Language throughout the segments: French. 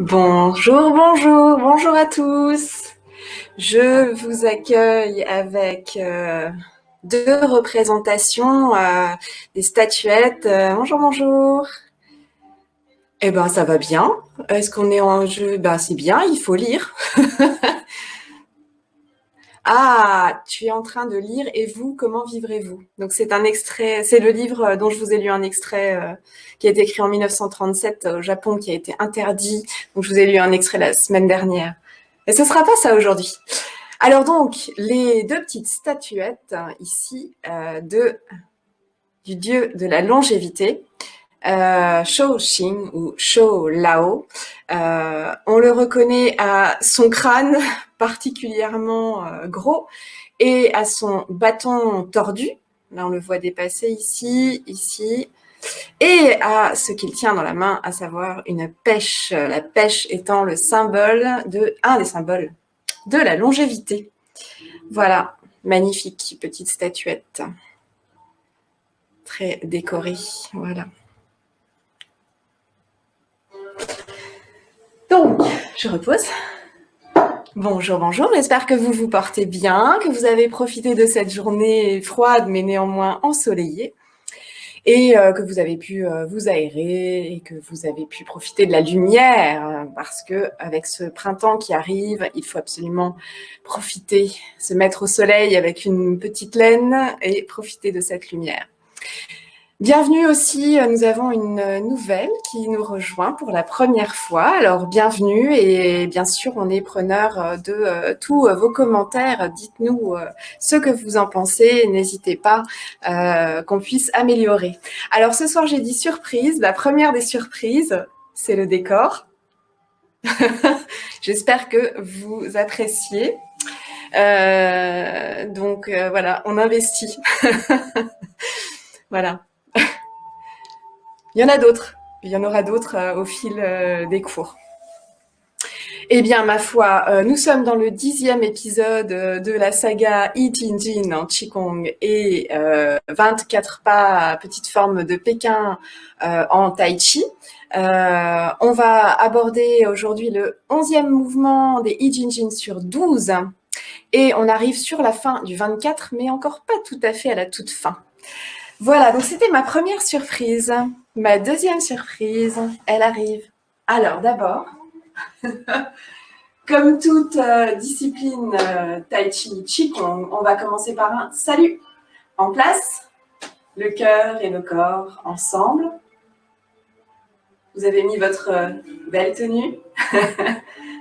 Bonjour, bonjour, bonjour à tous. Je vous accueille avec deux représentations des statuettes. Bonjour, bonjour. Eh ben, ça va bien. Est-ce qu'on est en jeu? Ben, c'est bien, il faut lire. Ah, tu es en train de lire et vous, comment vivrez-vous? Donc c'est un extrait, c'est le livre dont je vous ai lu un extrait qui a été écrit en 1937 au Japon, qui a été interdit. Donc je vous ai lu un extrait la semaine dernière. Et ce sera pas ça aujourd'hui. Alors donc, les deux petites statuettes ici du dieu de la longévité, Shou Xing ou Shou Lao. On le reconnaît à son crâne particulièrement gros et à son bâton tordu. Là, on le voit dépasser ici, ici. Et à ce qu'il tient dans la main, à savoir une pêche. La pêche étant le symbole un des symboles de la longévité. Voilà, magnifique petite statuette. Très décorée, voilà. Donc, je repose. Bonjour, bonjour, j'espère que vous vous portez bien, que vous avez profité de cette journée froide mais néanmoins ensoleillée et que vous avez pu vous aérer et que vous avez pu profiter de la lumière parce que avec ce printemps qui arrive, il faut absolument profiter, se mettre au soleil avec une petite laine et profiter de cette lumière. Bienvenue aussi, nous avons une nouvelle qui nous rejoint pour la première fois. Alors bienvenue et bien sûr on est preneur de tous vos commentaires. Dites-nous ce que vous en pensez, n'hésitez pas qu'on puisse améliorer. Alors ce soir j'ai dit surprise, la première des surprises c'est le décor. J'espère que vous appréciez. Donc voilà, on investit. Voilà. Il y en a d'autres. Il y en aura d'autres au fil des cours. Eh bien, ma foi, nous sommes dans le 10e épisode de la saga I Ching Jin en Qigong et 24 pas, petite forme de Pékin en Tai Chi. On va aborder aujourd'hui le 11e mouvement des I Ching Jin sur 12 et on arrive sur la fin du 24, mais encore pas tout à fait à la toute fin. Voilà, donc c'était ma première surprise. Ma deuxième surprise, elle arrive. Alors d'abord, comme toute discipline Tai Chi Qigong, on va commencer par un salut. En place, le cœur et le corps ensemble. Vous avez mis votre belle tenue.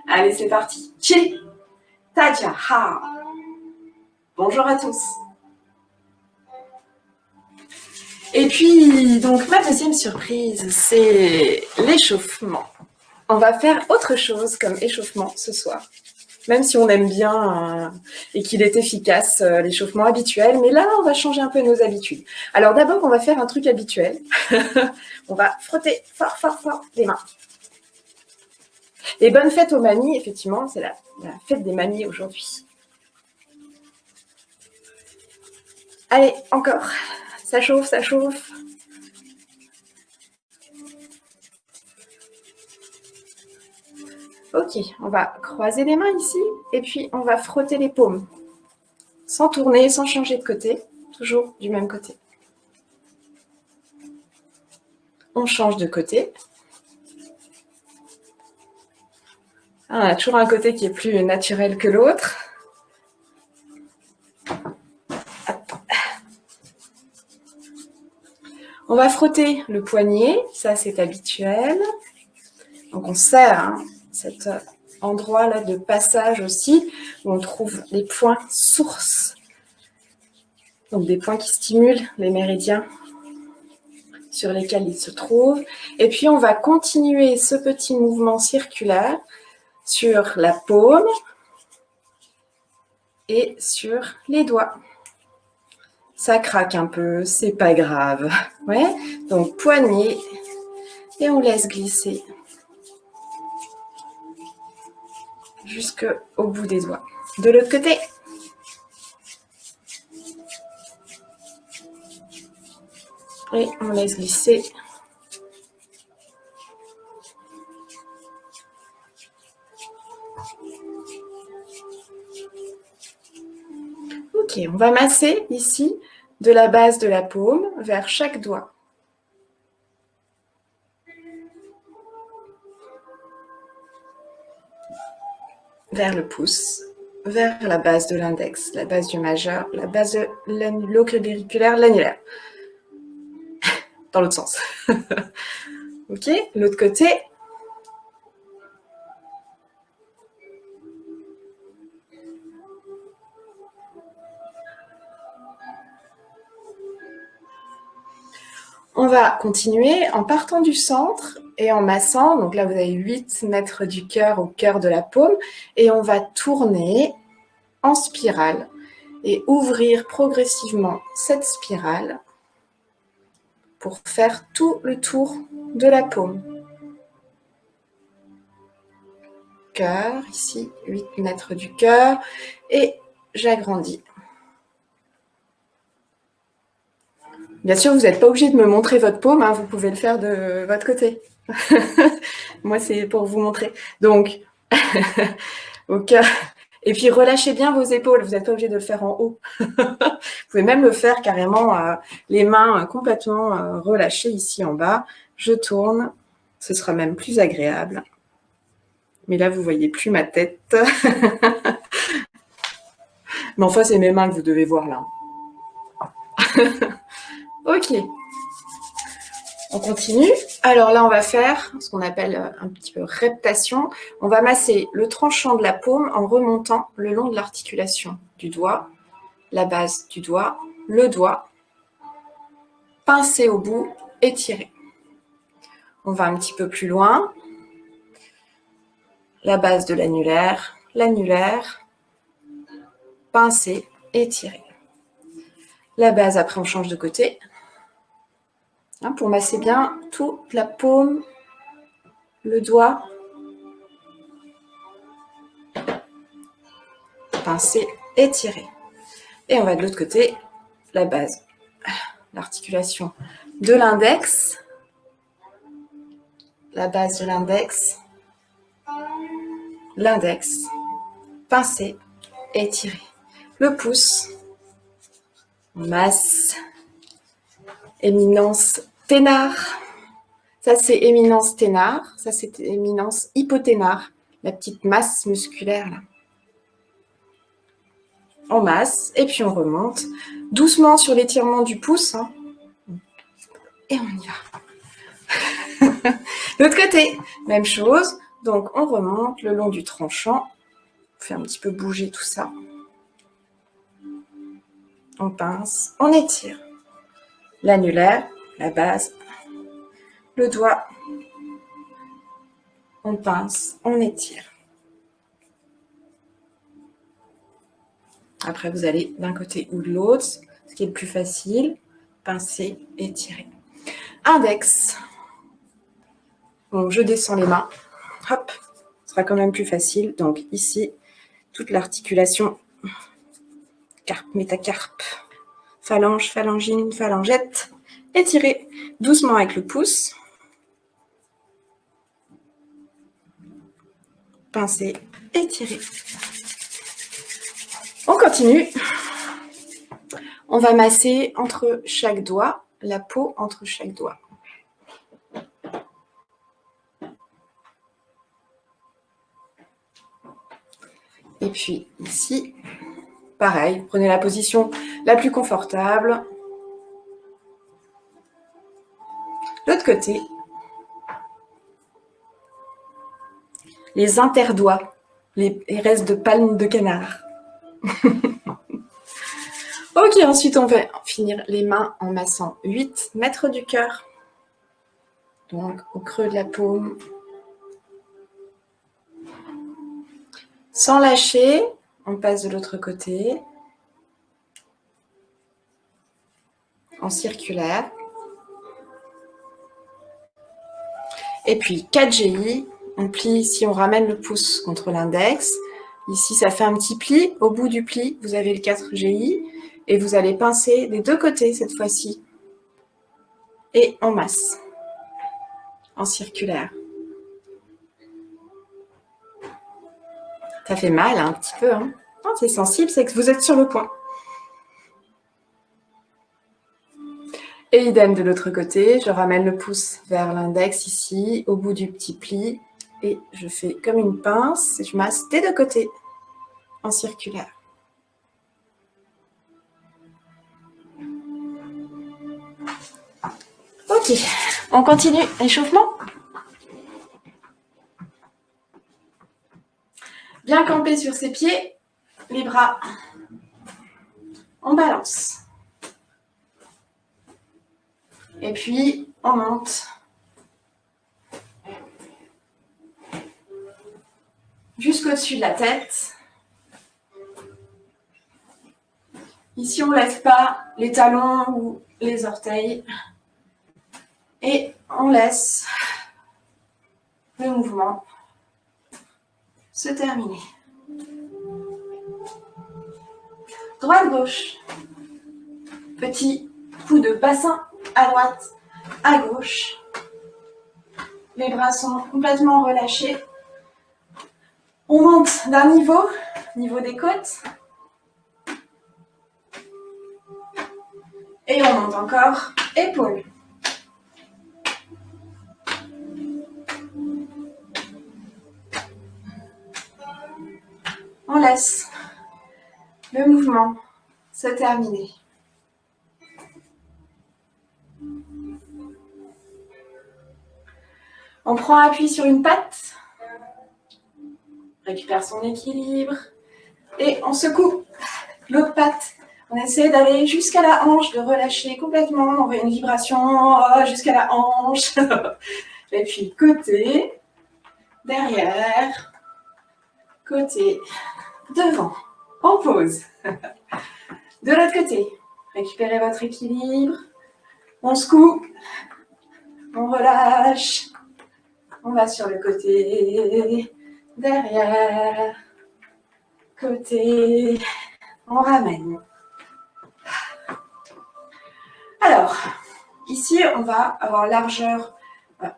Allez, c'est parti. Chi, Taja, Ha. Bonjour à tous. Et puis, donc, ma deuxième surprise, c'est l'échauffement. On va faire autre chose comme échauffement ce soir, même si on aime bien et qu'il est efficace, l'échauffement habituel. Mais là, on va changer un peu nos habitudes. Alors d'abord, on va faire un truc habituel. On va frotter fort, fort, fort les mains. Et bonne fête aux mamies, effectivement, c'est la fête des mamies aujourd'hui. Allez, encore. Ça chauffe, ça chauffe. Ok, on va croiser les mains ici et puis on va frotter les paumes. Sans tourner, sans changer de côté, toujours du même côté. On change de côté. On a toujours un côté qui est plus naturel que l'autre. On va frotter le poignet, ça c'est habituel. Donc on serre cet endroit-là de passage aussi, où on trouve les points sources. Donc des points qui stimulent les méridiens sur lesquels ils se trouvent. Et puis on va continuer ce petit mouvement circulaire sur la paume et sur les doigts. Ça craque un peu, c'est pas grave. Ouais. Donc poignet et on laisse glisser jusqu'au bout des doigts. De l'autre côté. Et on laisse glisser. Ok, on va masser ici de la base de la paume vers chaque doigt. Vers le pouce, vers la base de l'index, la base du majeur, la base de l'occipitaire, l'annulaire. Dans l'autre sens. Ok, l'autre côté. On va continuer en partant du centre et en massant. Donc là, vous avez 8 mètres du cœur au cœur de la paume. Et on va tourner en spirale et ouvrir progressivement cette spirale pour faire tout le tour de la paume. Cœur, ici, 8 mètres du cœur. Et j'agrandis. Bien sûr, vous n'êtes pas obligé de me montrer votre paume, hein, vous pouvez le faire de votre côté. Moi, c'est pour vous montrer. Donc, au cœur. Et puis, relâchez bien vos épaules, vous n'êtes pas obligé de le faire en haut. Vous pouvez même le faire carrément, les mains complètement relâchées ici en bas. Je tourne, ce sera même plus agréable. Mais là, vous ne voyez plus ma tête. Mais enfin, c'est mes mains que vous devez voir là. Ok. On continue. Alors là, on va faire ce qu'on appelle un petit peu reptation. On va masser le tranchant de la paume en remontant le long de l'articulation du doigt, la base du doigt, le doigt, pincer au bout et tirer. On va un petit peu plus loin. La base de l'annulaire, pincer et tirer. La base, après, on change de côté. Pour masser bien toute la paume, le doigt, pincer et tirer. Et on va de l'autre côté, la base, l'articulation de l'index, la base de l'index, pincer et tirer. Le pouce, masse, éminence ténare. Ça, c'est éminence ténare. Ça, c'est éminence hypoténare, la petite masse musculaire là. On masse et puis on remonte doucement sur l'étirement du pouce. Hein. Et on y va. L'autre côté, même chose. Donc, on remonte le long du tranchant. On fait un petit peu bouger tout ça. On pince, on étire. L'annulaire, la base, le doigt. On pince, on étire. Après, vous allez d'un côté ou de l'autre, ce qui est le plus facile. Pincer, étirer. Index. Donc, je descends les mains. Hop, ce sera quand même plus facile. Donc, ici, toute l'articulation carpe, métacarpe, phalange, phalangine, phalangette. Étirez doucement avec le pouce. Pincer, étirer. On continue. On va masser entre chaque doigt, la peau entre chaque doigt. Et puis ici, pareil, prenez la position la plus confortable. L'autre côté, les interdoigts, les restes de palmes de canard. Ok, ensuite on va finir les mains en massant 8 mètres du cœur. Donc au creux de la paume. Sans lâcher, on passe de l'autre côté. En circulaire. Et puis 4 GI, on plie ici, on ramène le pouce contre l'index. Ici, ça fait un petit pli. Au bout du pli, vous avez le 4 GI. Et vous allez pincer des deux côtés cette fois-ci. Et on masse. En circulaire. Ça fait mal un petit peu. Hein. Non, c'est sensible, c'est que vous êtes sur le point. Et idem de l'autre côté, je ramène le pouce vers l'index ici, au bout du petit pli. Et je fais comme une pince, et je masse des deux côtés en circulaire. Ok, on continue l'échauffement. Bien camper sur ses pieds, les bras, on balance. Et puis, on monte. Jusqu'au-dessus de la tête. Ici, on ne lève pas les talons ou les orteils. Et on laisse le mouvement se terminer. Droite-gauche. Petit coup de bassin à droite, à gauche. Les bras sont complètement relâchés. On monte d'un niveau des côtes. Et on monte encore, épaules. On laisse le mouvement se terminer. On prend appui sur une patte, récupère son équilibre et on secoue l'autre patte. On essaie d'aller jusqu'à la hanche, de relâcher complètement. On veut une vibration jusqu'à la hanche. Et puis côté, derrière, côté, devant. On pose. De l'autre côté, récupérez votre équilibre. On secoue, on relâche. On va sur le côté, derrière, côté, on ramène. Alors, ici, on va avoir largeur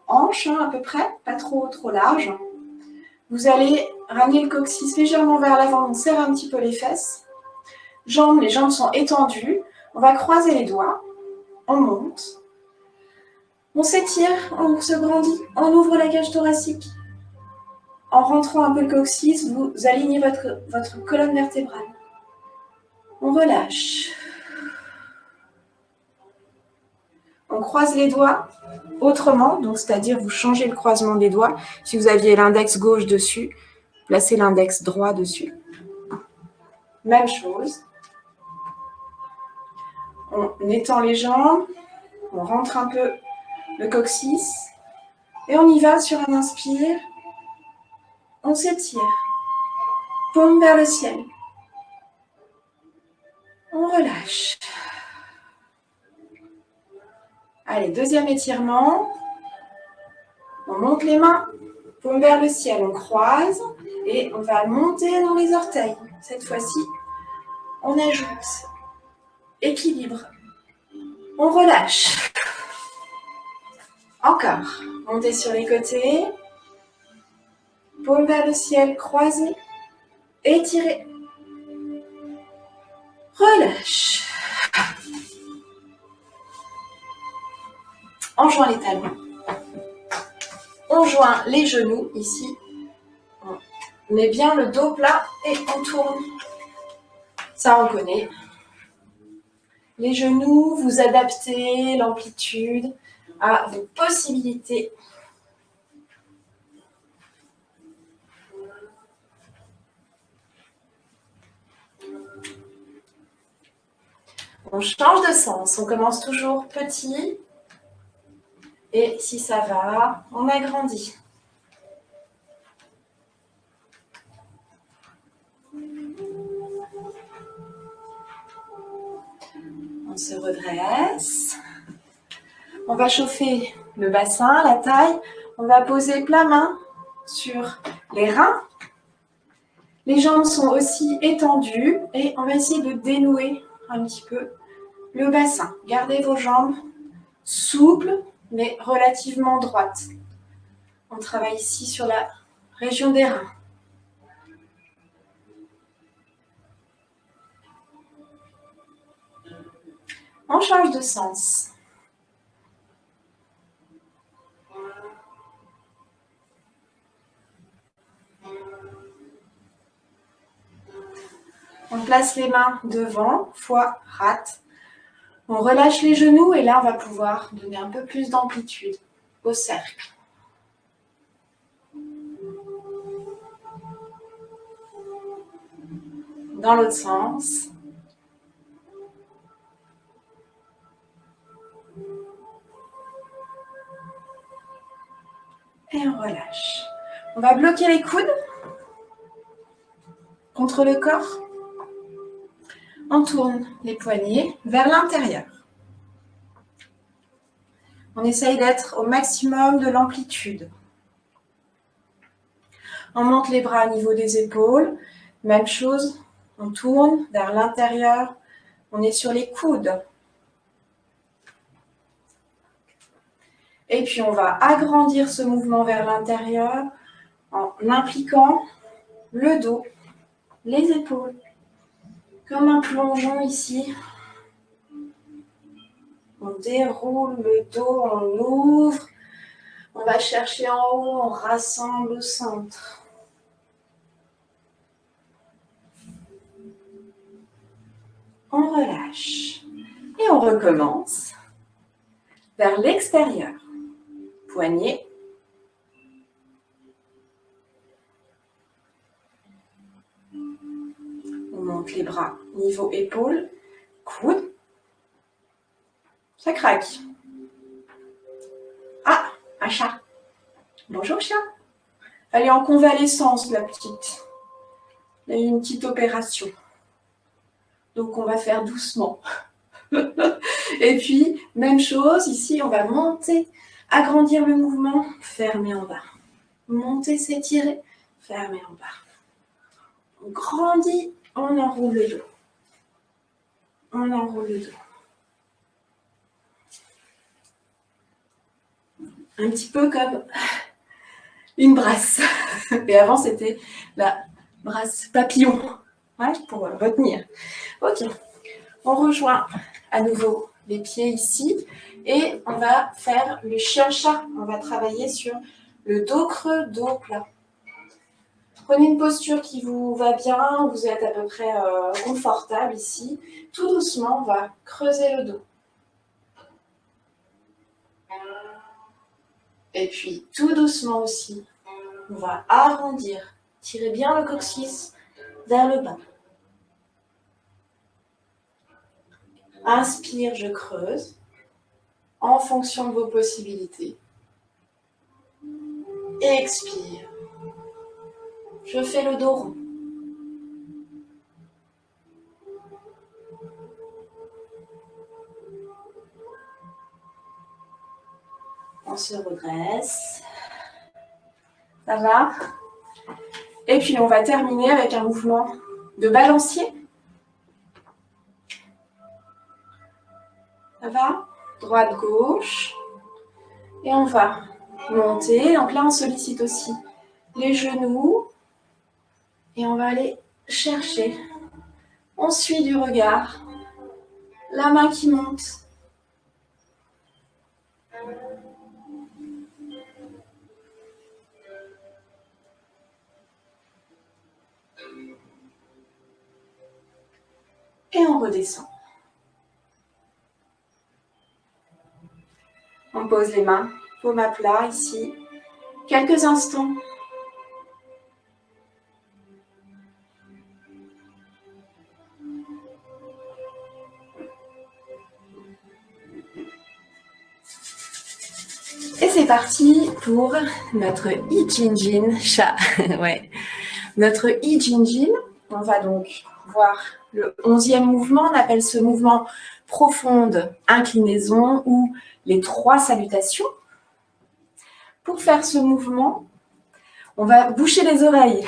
hanche à peu près, pas trop large. Vous allez ramener le coccyx légèrement vers l'avant, on serre un petit peu les fesses. Jambes, les jambes sont étendues. On va croiser les doigts, on monte. On s'étire, on se grandit, on ouvre la cage thoracique. En rentrant un peu le coccyx, vous alignez votre colonne vertébrale. On relâche. On croise les doigts autrement, donc c'est-à-dire vous changez le croisement des doigts. Si vous aviez l'index gauche dessus, placez l'index droit dessus. Même chose. On étend les jambes, on rentre un peu le coccyx et on y va sur un inspire. On s'étire, paume vers le ciel. On relâche. Allez, deuxième étirement. On monte les mains, paume vers le ciel, on croise et on va monter dans les orteils. Cette fois-ci, on ajoute équilibre. On relâche. Encore. Montez sur les côtés. Paume vers le ciel, croisez. Étirez. Relâche. On joint les talons. On joint les genoux ici. On met bien le dos plat et on tourne. Ça, on connaît. Les genoux, vous adaptez l'amplitude à vos possibilités. On change de sens. On commence toujours petit. Et si ça va, on agrandit. On se redresse. On va chauffer le bassin, la taille. On va poser plat main sur les reins. Les jambes sont aussi étendues et on va essayer de dénouer un petit peu le bassin. Gardez vos jambes souples mais relativement droites. On travaille ici sur la région des reins. On change de sens. On place les mains devant, foie, rate. On relâche les genoux et là, on va pouvoir donner un peu plus d'amplitude au cercle. Dans l'autre sens. Et on relâche. On va bloquer les coudes contre le corps. On tourne les poignets vers l'intérieur. On essaye d'être au maximum de l'amplitude. On monte les bras au niveau des épaules. Même chose, on tourne vers l'intérieur. On est sur les coudes. Et puis on va agrandir ce mouvement vers l'intérieur en impliquant le dos, les épaules, comme un plongeon ici. On déroule le dos, on ouvre. On va chercher en haut, on rassemble au centre. On relâche. Et on recommence vers l'extérieur. Poignets. On monte les bras niveau épaule, coude. Ça craque. Ah, un chat. Bonjour chat. Elle est en convalescence, la petite. Elle a eu une petite opération. Donc on va faire doucement. Et puis, même chose, ici on va monter, agrandir le mouvement, fermer en bas. Monter, s'étirer, fermer en bas. On grandit, on enroule le dos. On enroule le dos. Un petit peu comme une brasse. Et avant, c'était la brasse papillon. Ouais, pour retenir. Ok. On rejoint à nouveau les pieds ici. Et on va faire le chien-chat. On va travailler sur le dos creux, dos plat. Prenez une posture qui vous va bien. Vous êtes à peu près confortable ici. Tout doucement, on va creuser le dos. Et puis, tout doucement aussi, on va arrondir. Tirez bien le coccyx vers le bas. Inspire, je creuse, en fonction de vos possibilités. Expire. Je fais le dos rond. On se redresse. Ça va? Et puis, on va terminer avec un mouvement de balancier. Ça va? Droite, gauche. Et on va monter. Donc là, on sollicite aussi les genoux. Et on va aller chercher. On suit du regard. La main qui monte. Et on redescend. On pose les mains, paume à plat ici. Quelques instants. Et c'est parti pour notre I-Ching chat. Ouais. Notre I-Ching, on va donc voir le 11e mouvement. On appelle ce mouvement profonde inclinaison ou les 3 salutations. Pour faire ce mouvement, on va boucher les oreilles.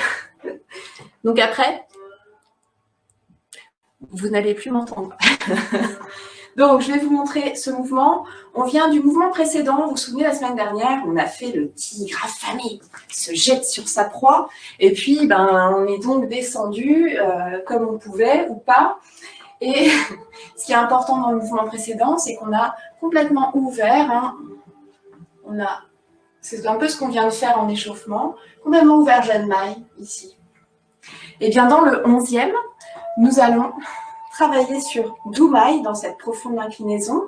Donc après, vous n'allez plus m'entendre. Donc, je vais vous montrer ce mouvement. On vient du mouvement précédent. Vous vous souvenez, la semaine dernière, on a fait le tigre affamé qui se jette sur sa proie. Et puis, on est donc descendu comme on pouvait ou pas. Et ce qui est important dans le mouvement précédent, c'est qu'on a complètement ouvert, hein, c'est un peu ce qu'on vient de faire en échauffement, complètement ouvert jeune maille ici. Et bien dans le 11e, nous allons travailler sur doux maille dans cette profonde inclinaison.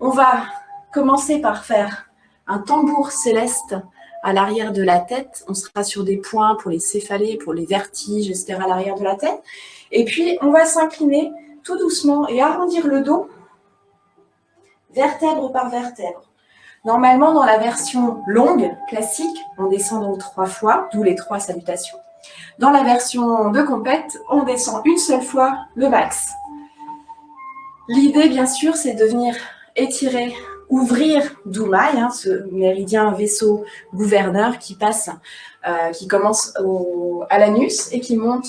On va commencer par faire un tambour céleste à l'arrière de la tête. On sera sur des points pour les céphalées, pour les vertiges, etc. à l'arrière de la tête. Et puis, on va s'incliner tout doucement et arrondir le dos, vertèbre par vertèbre. Normalement, dans la version longue, classique, on descend donc 3 fois, d'où les 3 salutations. Dans la version de compète, on descend une seule fois le max. L'idée, bien sûr, c'est de venir étirer, ouvrir Doumaï, hein, ce méridien vaisseau gouverneur qui passe, qui commence à l'anus et qui monte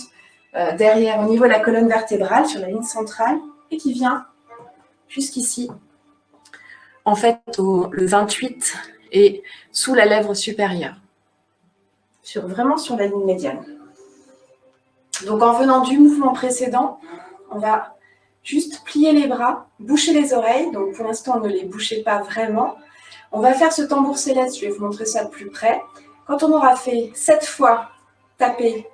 derrière au niveau de la colonne vertébrale sur la ligne centrale et qui vient jusqu'ici. En fait, le 28 est sous la lèvre supérieure, vraiment sur la ligne médiane. Donc en venant du mouvement précédent, on va juste plier les bras, boucher les oreilles. Donc pour l'instant, ne les bouchez pas vraiment. On va faire ce tambour céleste, je vais vous montrer ça de plus près. Quand on aura fait 7 fois taper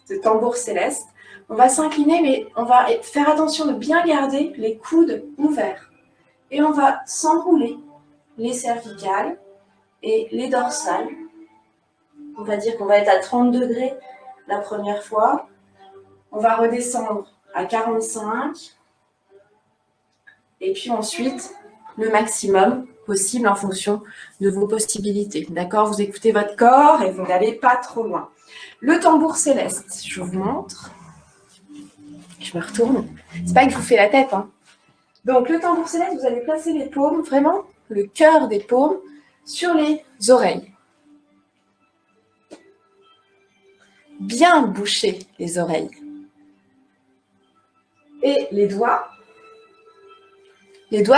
ce tambour céleste, on va s'incliner, mais on va faire attention de bien garder les coudes ouverts. Et on va s'enrouler les cervicales et les dorsales. On va dire qu'on va être à 30 degrés la première fois. On va redescendre à 45. Et puis ensuite, le maximum possible en fonction de vos possibilités. D'accord? Vous écoutez votre corps et vous n'allez pas trop loin. Le tambour céleste, je vous montre. Je me retourne. C'est pas que je vous fais la tête, hein. Donc, le tambour céleste, vous allez placer les paumes, vraiment le cœur des paumes, sur les oreilles. Bien boucher les oreilles. Et les doigts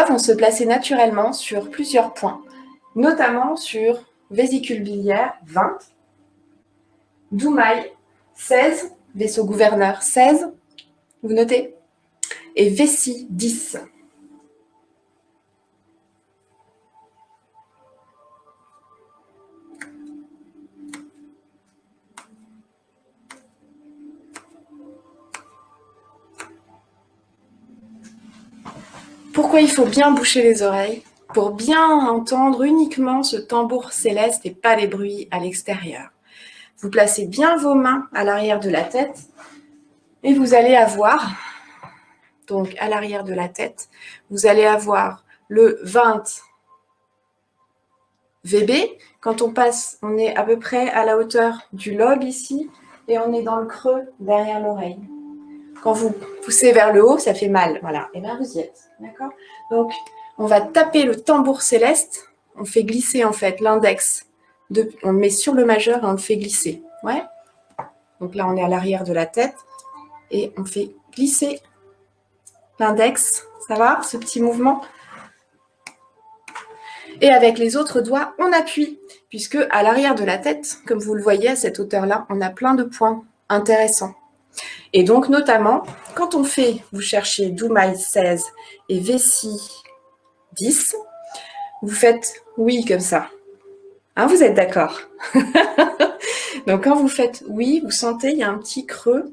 vont se placer naturellement sur plusieurs points, notamment sur vésicule biliaire 20, Doumaï 16, vaisseau gouverneur 16, vous notez, et vessie 10. Pourquoi il faut bien boucher les oreilles? Pour bien entendre uniquement ce tambour céleste et pas les bruits à l'extérieur. Vous placez bien vos mains à l'arrière de la tête et vous allez avoir, donc à l'arrière de la tête, vous allez avoir le 20 VB. Quand on passe, on est à peu près à la hauteur du lobe ici et on est dans le creux derrière l'oreille. Quand vous poussez vers le haut, ça fait mal. Voilà. Et bien, vous y êtes. D'accord? Donc, on va taper le tambour céleste. On fait glisser, en fait, l'index. On le met sur le majeur et on le fait glisser. Ouais? Donc là, on est à l'arrière de la tête. Et on fait glisser l'index. Ça va, ce petit mouvement? Et avec les autres doigts, on appuie. Puisque à l'arrière de la tête, comme vous le voyez à cette hauteur-là, on a plein de points intéressants. Et donc, notamment, quand on fait, vous cherchez Doumaï 16 et Vessie 10, vous faites oui comme ça. Hein, vous êtes d'accord? Donc, quand vous faites oui, vous sentez, il y a un petit creux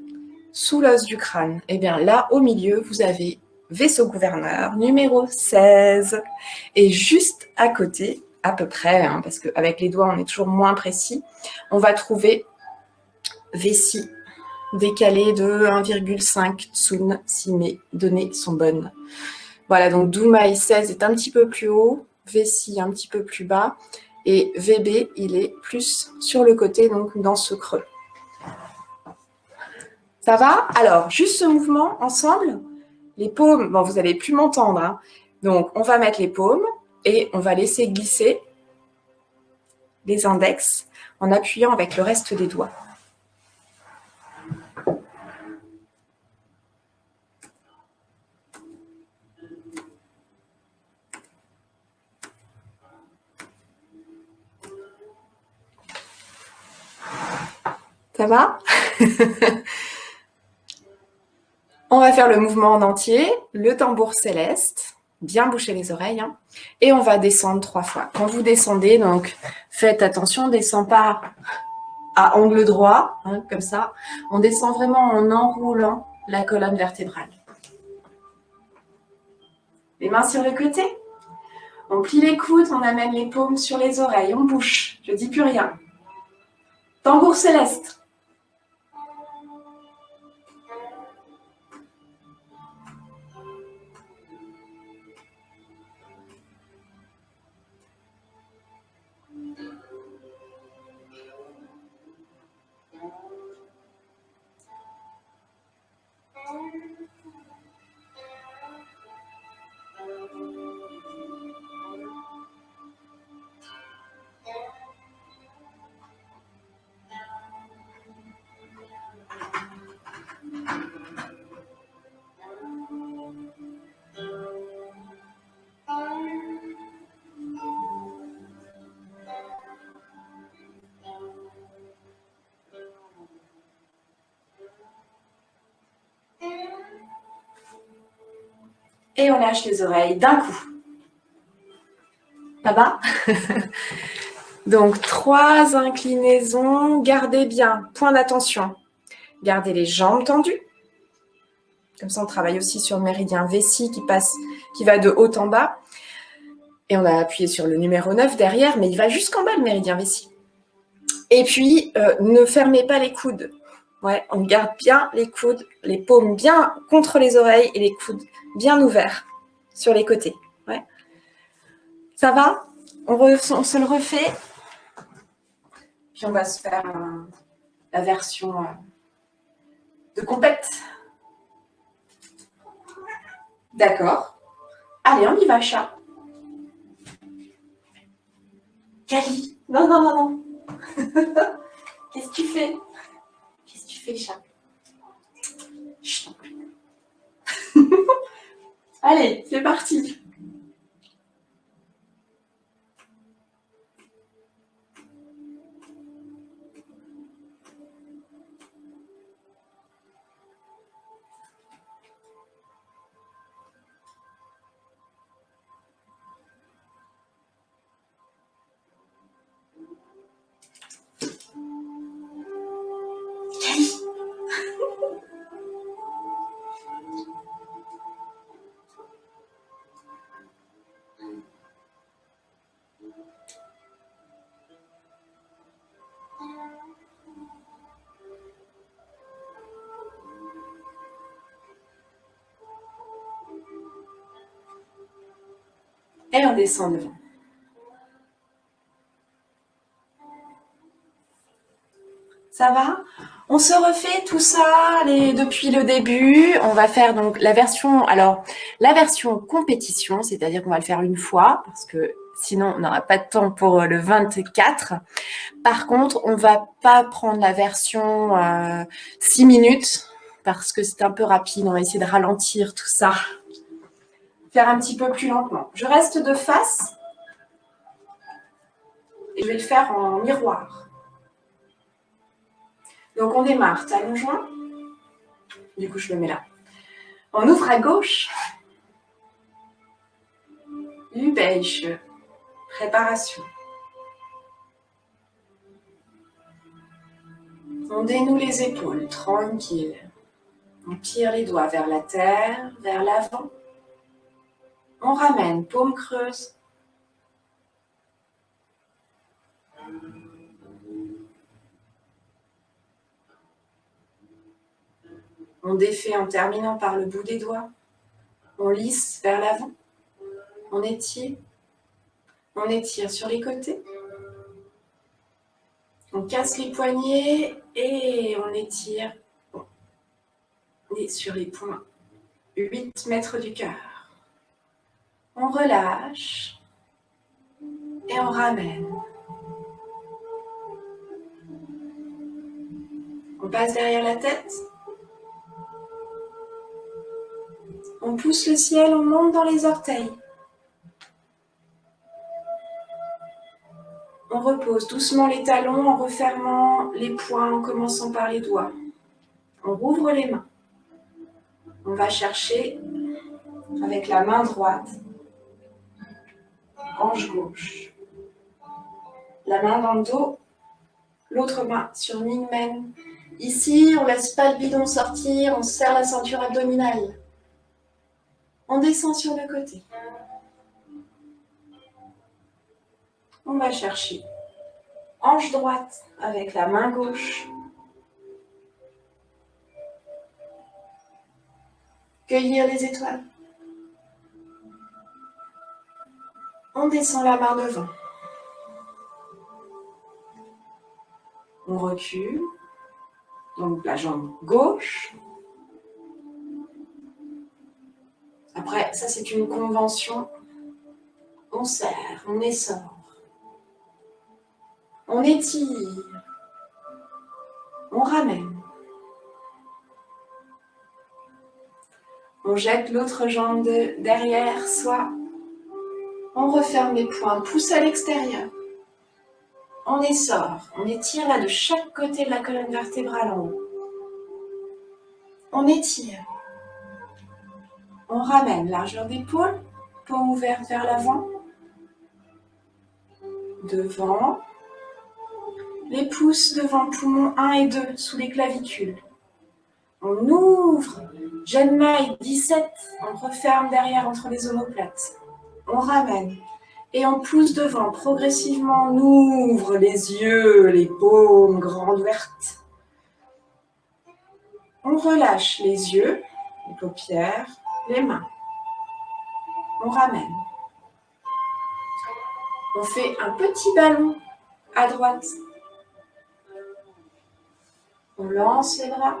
sous l'os du crâne. Et bien là, au milieu, vous avez vaisseau gouverneur numéro 16. Et juste à côté, à peu près, hein, parce qu'avec les doigts, on est toujours moins précis, on va trouver Vessie décalé de 1,5 Tsun si mes données sont bonnes. Voilà, donc Doumaï 16 est un petit peu plus haut, Vessie un petit peu plus bas, et VB, il est plus sur le côté, donc dans ce creux. Ça va? Alors, juste ce mouvement ensemble, les paumes, bon, vous n'allez plus m'entendre, hein. Donc, on va mettre les paumes et on va laisser glisser les index en appuyant avec le reste des doigts. Ça va? On va faire le mouvement en entier, le tambour céleste, bien boucher les oreilles, hein, et on va descendre 3 fois. Quand vous descendez, donc faites attention, on ne descend pas à angle droit, hein, comme ça. On descend vraiment en enroulant la colonne vertébrale. Les mains sur le côté. On plie les coudes, on amène les paumes sur les oreilles, on bouge. Je ne dis plus rien. Tambour céleste. Et on lâche les oreilles d'un coup. Ça va? Donc, 3 inclinaisons. Gardez bien, point d'attention. Gardez les jambes tendues. Comme ça, on travaille aussi sur le méridien vessie qui va de haut en bas. Et on a appuyé sur le numéro 9 derrière, mais il va jusqu'en bas, le méridien vessie. Et puis, ne fermez pas les coudes. Ouais, on garde bien les coudes, les paumes bien contre les oreilles et les coudes bien ouverts sur les côtés. Ouais. Ça va? On se le refait. Puis on va se faire la version de compète. D'accord. Allez, on y va, chat. Cali. Non, non, non, non. Qu'est-ce que tu fais? Qu'est-ce que tu fais, chat? Chut. Allez, c'est parti. Et on descend devant. Ça va? On se refait tout ça depuis le début. On va faire donc la version compétition, c'est-à-dire qu'on va le faire une fois, parce que sinon on n'aura pas de temps pour le 24. Par contre, on ne va pas prendre la version 6 minutes, parce que c'est un peu rapide. On va essayer de ralentir tout ça. Faire un petit peu plus lentement. Je reste de face et je vais le faire en miroir. Donc on démarre, talon joint. Du coup, je le mets là. On ouvre à gauche. Übeiche. Préparation. On dénoue les épaules, tranquille. On tire les doigts vers la terre, vers l'avant. On ramène, paume creuse. On défait en terminant par le bout des doigts. On lisse vers l'avant. On étire. On étire sur les côtés. On casse les poignets et on étire. Et sur les points 8 mètres du cœur. On relâche et on ramène. On passe derrière la tête. On pousse le ciel, on monte dans les orteils. On repose doucement les talons en refermant les poings en commençant par les doigts. On rouvre les mains. On va chercher avec la main droite, hanche gauche. La main dans le dos, l'autre main sur l'hymen. Ici, on ne laisse pas le bidon sortir, on serre la ceinture abdominale. On descend sur le côté. On va chercher hanche droite avec la main gauche. Cueillir les étoiles. On descend la main devant. On recule. Donc la jambe gauche. Après, ça c'est une convention. On serre, on essore. On étire. On ramène. On jette l'autre jambe derrière soi. On referme les poings, pousse à l'extérieur. On essore, on étire là de chaque côté de la colonne vertébrale en haut. On étire. On ramène, largeur d'épaule, paume ouverte vers l'avant. Devant. Les pouces devant poumons 1 et 2 sous les clavicules. On ouvre, Genmaï 17, on referme derrière entre les omoplates. On ramène et on pousse devant. Progressivement, on ouvre les yeux, les paumes grandes ouvertes. On relâche les yeux, les paupières, les mains. On ramène. On fait un petit ballon à droite. On lance les bras.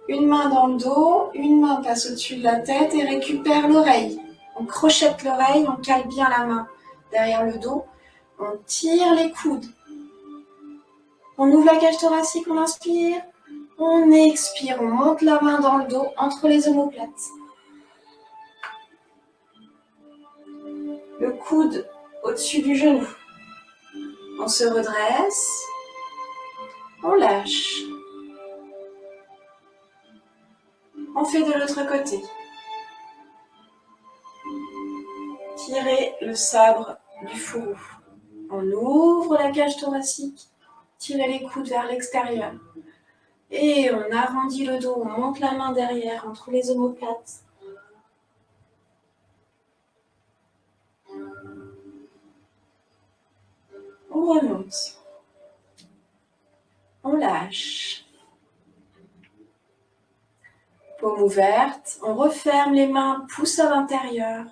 Une main dans le dos, une main passe au-dessus de la tête et récupère l'oreille. On crochette l'oreille, on cale bien la main derrière le dos. On tire les coudes. On ouvre la cage thoracique, on inspire. On expire, on monte la main dans le dos entre les omoplates. Le coude au-dessus du genou. On se redresse. On lâche. On fait de l'autre côté. Tirez le sabre du fourreau. On ouvre la cage thoracique. Tirez les coudes vers l'extérieur. Et on arrondit le dos. On monte la main derrière entre les omoplates. On remonte. On lâche. Paume ouverte, on referme les mains, pousse à l'intérieur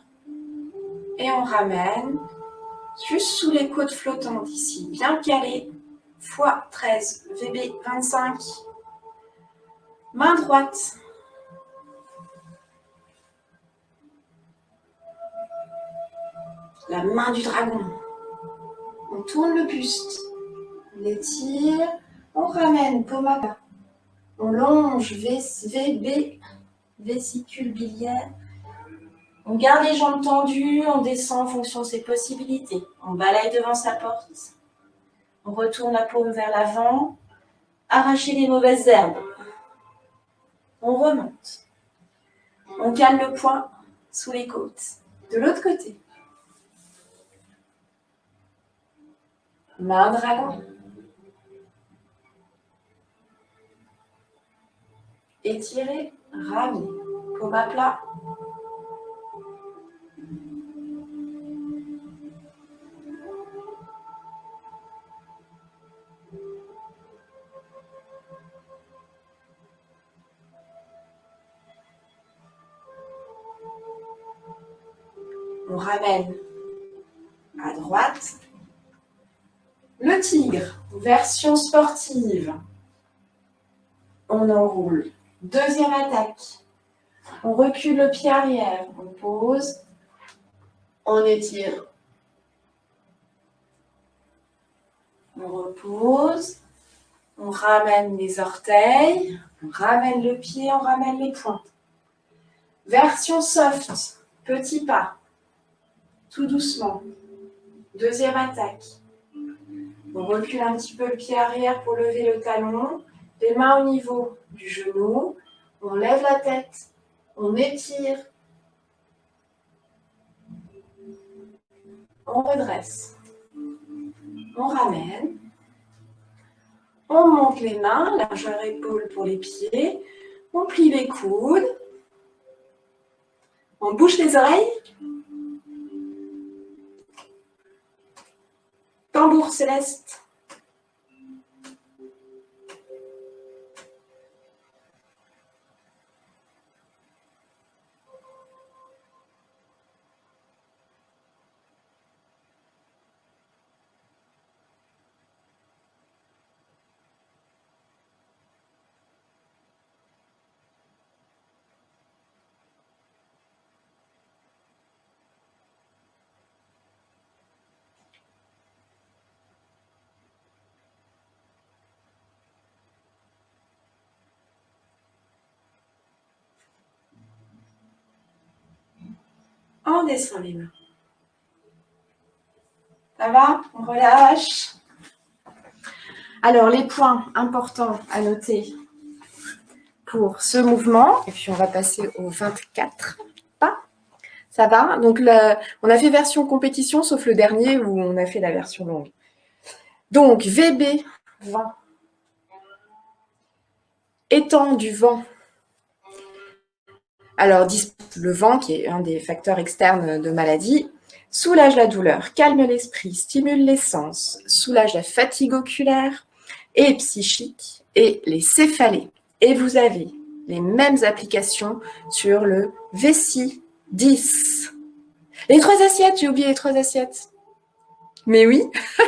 et on ramène juste sous les côtes flottantes ici, bien calé, x13, VB 25. Main droite. La main du dragon. On tourne le buste, on étire, on ramène paume à bas. On longe VB, vésicule biliaire. On garde les jambes tendues, on descend en fonction de ses possibilités. On balaye devant sa porte. On retourne la paume vers l'avant. Arracher les mauvaises herbes. On remonte. On cale le poing sous les côtes. De l'autre côté. Main dragon. Étirez, ramenez. Paume à plat. On ramène à droite. Le tigre, version sportive. On enroule. Deuxième attaque. On recule le pied arrière. On pose. On étire. On repose. On ramène les orteils. On ramène le pied. On ramène les pointes. Version soft. Petit pas. Tout doucement. Deuxième attaque. On recule un petit peu le pied arrière pour lever le talon. Les mains au niveau du genou. On lève la tête. On étire. On redresse. On ramène. On monte les mains, largeur épaule pour les pieds. On plie les coudes. On bouche les oreilles. Tambour céleste. On descend les mains. Ça va? On relâche. Alors, les points importants à noter pour ce mouvement, et puis on va passer au 24 pas. Ça va? Donc, on a fait version compétition, sauf le dernier où on a fait la version longue. Donc, VB, vent. Étend du vent. Alors, le vent, qui est un des facteurs externes de maladie, soulage la douleur, calme l'esprit, stimule les sens, soulage la fatigue oculaire et psychique et les céphalées. Et vous avez les mêmes applications sur le Vessie 10. Les 3 assiettes, j'ai oublié les 3 assiettes. Mais oui,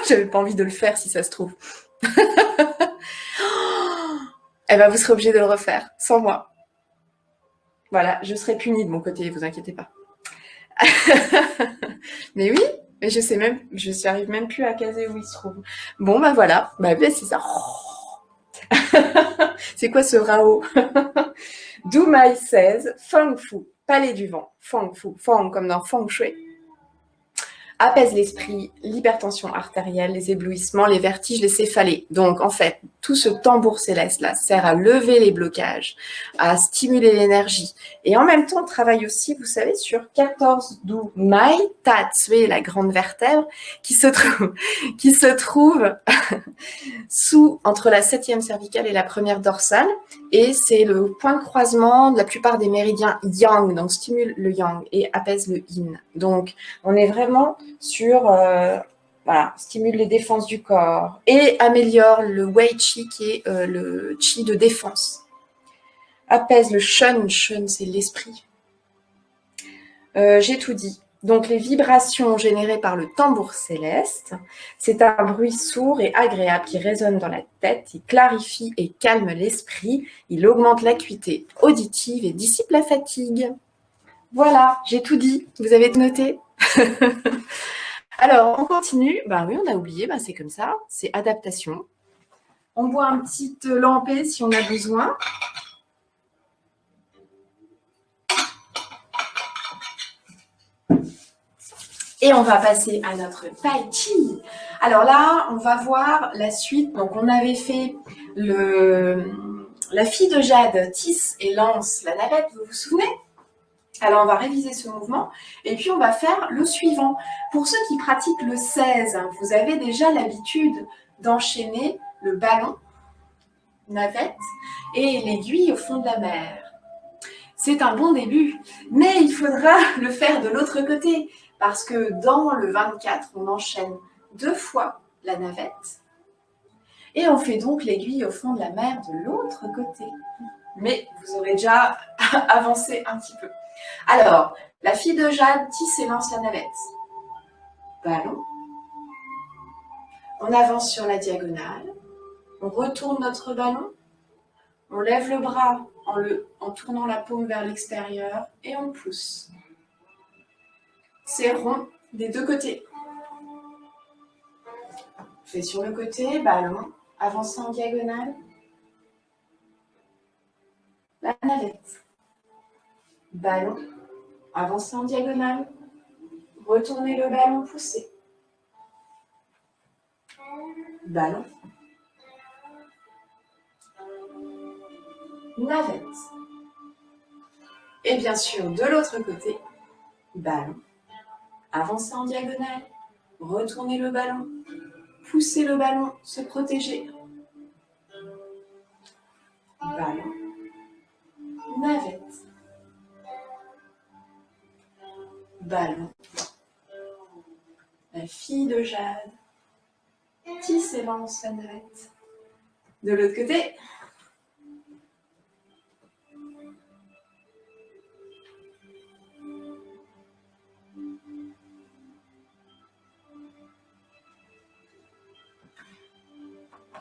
j'avais pas envie de le faire si ça se trouve. Eh ben, vous serez obligé de le refaire, sans moi. Voilà, je serai punie de mon côté, vous inquiétez pas. Mais oui, mais je n'arrive même plus à caser où il se trouve. Bon, bah voilà, c'est ça. C'est quoi ce Rao? Dumai 16, Feng Fu, palais du vent. Feng Fu, Feng comme dans Feng Shui. Apaise l'esprit, l'hypertension artérielle, les éblouissements, les vertiges, les céphalées. Donc, en fait, tout ce tambour céleste-là sert à lever les blocages, à stimuler l'énergie. Et en même temps, on travaille aussi, vous savez, sur 14 du Mai Tatsue, la grande vertèbre, qui se trouve entre la 7e cervicale et la première dorsale. Et c'est le point de croisement de la plupart des méridiens yang, donc stimule le yang et apaise le yin. Donc, on est vraiment sur, stimule les défenses du corps et améliore le wei qi qui est le qi de défense. Apaise le shun, c'est l'esprit. J'ai tout dit. Donc, les vibrations générées par le tambour céleste, c'est un bruit sourd et agréable qui résonne dans la tête, il clarifie et calme l'esprit, il augmente l'acuité auditive et dissipe la fatigue. Voilà, j'ai tout dit. Vous avez noté? Alors, on continue. Oui, on a oublié, c'est comme ça, c'est adaptation. On boit un petit lampé si on a besoin. Et on va passer à notre Tai Chi. Alors là, on va voir la suite. Donc, on avait fait la fille de Jade, tisse et lance la navette, vous vous souvenez? Alors, on va réviser ce mouvement et puis on va faire le suivant. Pour ceux qui pratiquent le 16, vous avez déjà l'habitude d'enchaîner le ballon, navette et l'aiguille au fond de la mer. C'est un bon début, mais il faudra le faire de l'autre côté parce que dans le 24, on enchaîne 2 fois la navette et on fait donc l'aiguille au fond de la mer de l'autre côté. Mais vous aurez déjà avancé un petit peu. Alors, la fille de Jade tisse et lance la navette. Ballon. On avance sur la diagonale. On retourne notre ballon. On lève le bras en tournant la paume vers l'extérieur et on pousse. C'est rond des 2 côtés. On fait sur le côté, ballon, avancez en diagonale. La navette. Ballon, avancez en diagonale. Retournez le ballon, poussez. Ballon. navette. Et bien sûr, de l'autre côté, ballon. Avancez en diagonale, retournez le ballon, poussez le ballon, se protéger. Ballon, navette. Ballon. La fille de Jade tisse et lance la navette. De l'autre côté,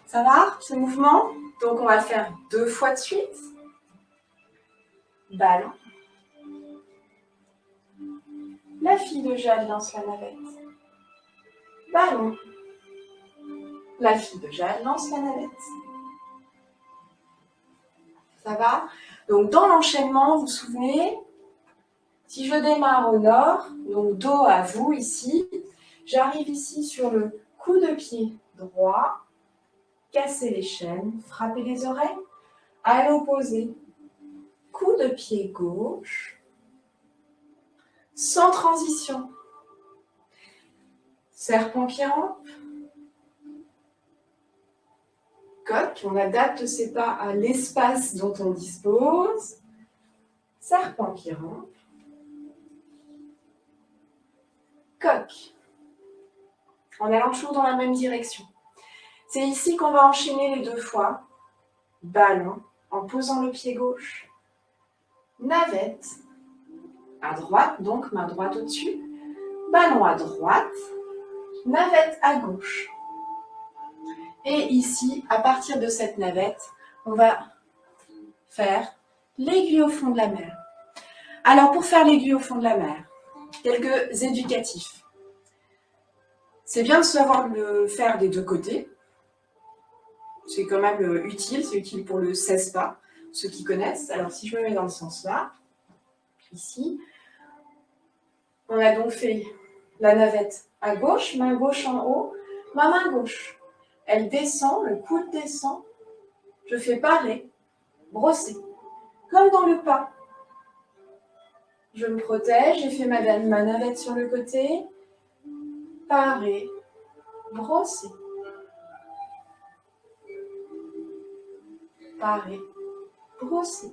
ça va, ce mouvement? Donc, on va le faire 2 fois de suite. Ballon. La fille de Jade lance la navette. Ballon. La fille de Jade lance la navette. Ça va? Donc, dans l'enchaînement, vous vous souvenez, si je démarre au nord, donc dos à vous ici, j'arrive ici sur le coup de pied droit, casser les chaînes, frapper les oreilles. À l'opposé, coup de pied gauche, sans transition. Serpent qui rampe. Coq, on adapte ses pas à l'espace dont on dispose. Serpent qui rampe. Coq. En allant toujours dans la même direction. C'est ici qu'on va enchaîner les 2 fois. Ballon, en posant le pied gauche. Navette, à droite, donc main droite au-dessus. Ballon à droite. Navette à gauche. Et ici, à partir de cette navette, on va faire l'aiguille au fond de la mer. Alors, pour faire l'aiguille au fond de la mer, quelques éducatifs. C'est bien de savoir le faire des 2 côtés. C'est quand même utile, c'est utile pour le 16 pas, ceux qui connaissent. Alors, si je me mets dans le sens là, ici, on a donc fait la navette à gauche, main gauche en haut, ma main gauche. Elle descend, le coude descend, je fais parer, brosser, comme dans le pas. Je me protège, j'ai fait ma navette sur le côté, parer, brosser, parer, brosser.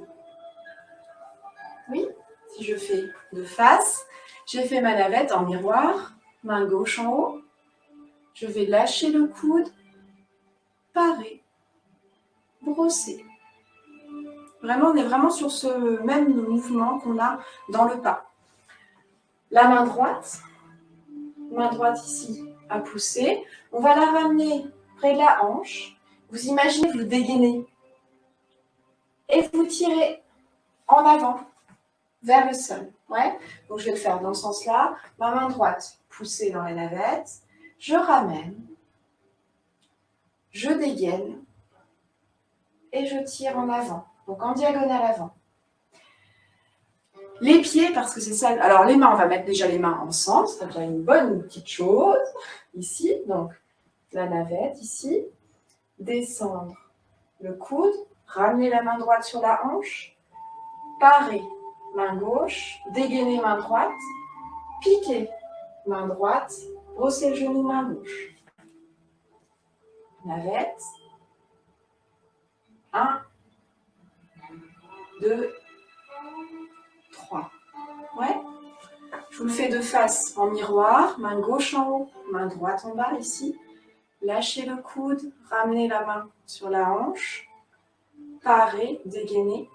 Oui, si je fais de face, j'ai fait ma navette en miroir, main gauche en haut, je vais lâcher le coude, parer, brosser. Vraiment, on est vraiment sur ce même mouvement qu'on a dans le pas. La main droite ici à pousser. On va la ramener près de la hanche. Vous imaginez que vous dégainez et vous tirez en avant vers le sol. Ouais. Donc je vais le faire dans ce sens-là. Ma main droite poussée dans la navette. Je ramène. Je dégaine. Et je tire en avant. Donc en diagonale avant. Les pieds, parce que c'est ça. Alors les mains, on va mettre déjà les mains ensemble. C'est déjà une bonne petite chose. Ici, donc la navette ici. Descendre le coude. Ramener la main droite sur la hanche. Parer, main gauche. Dégainer, main droite. Piquer, main droite. Brosser le genou, main gauche. Navette. 1, 2, 3. Ouais. Je vous le fais de face en miroir, main gauche en haut, main droite en bas ici. Lâchez le coude, ramenez la main sur la hanche. Parer, dégainer.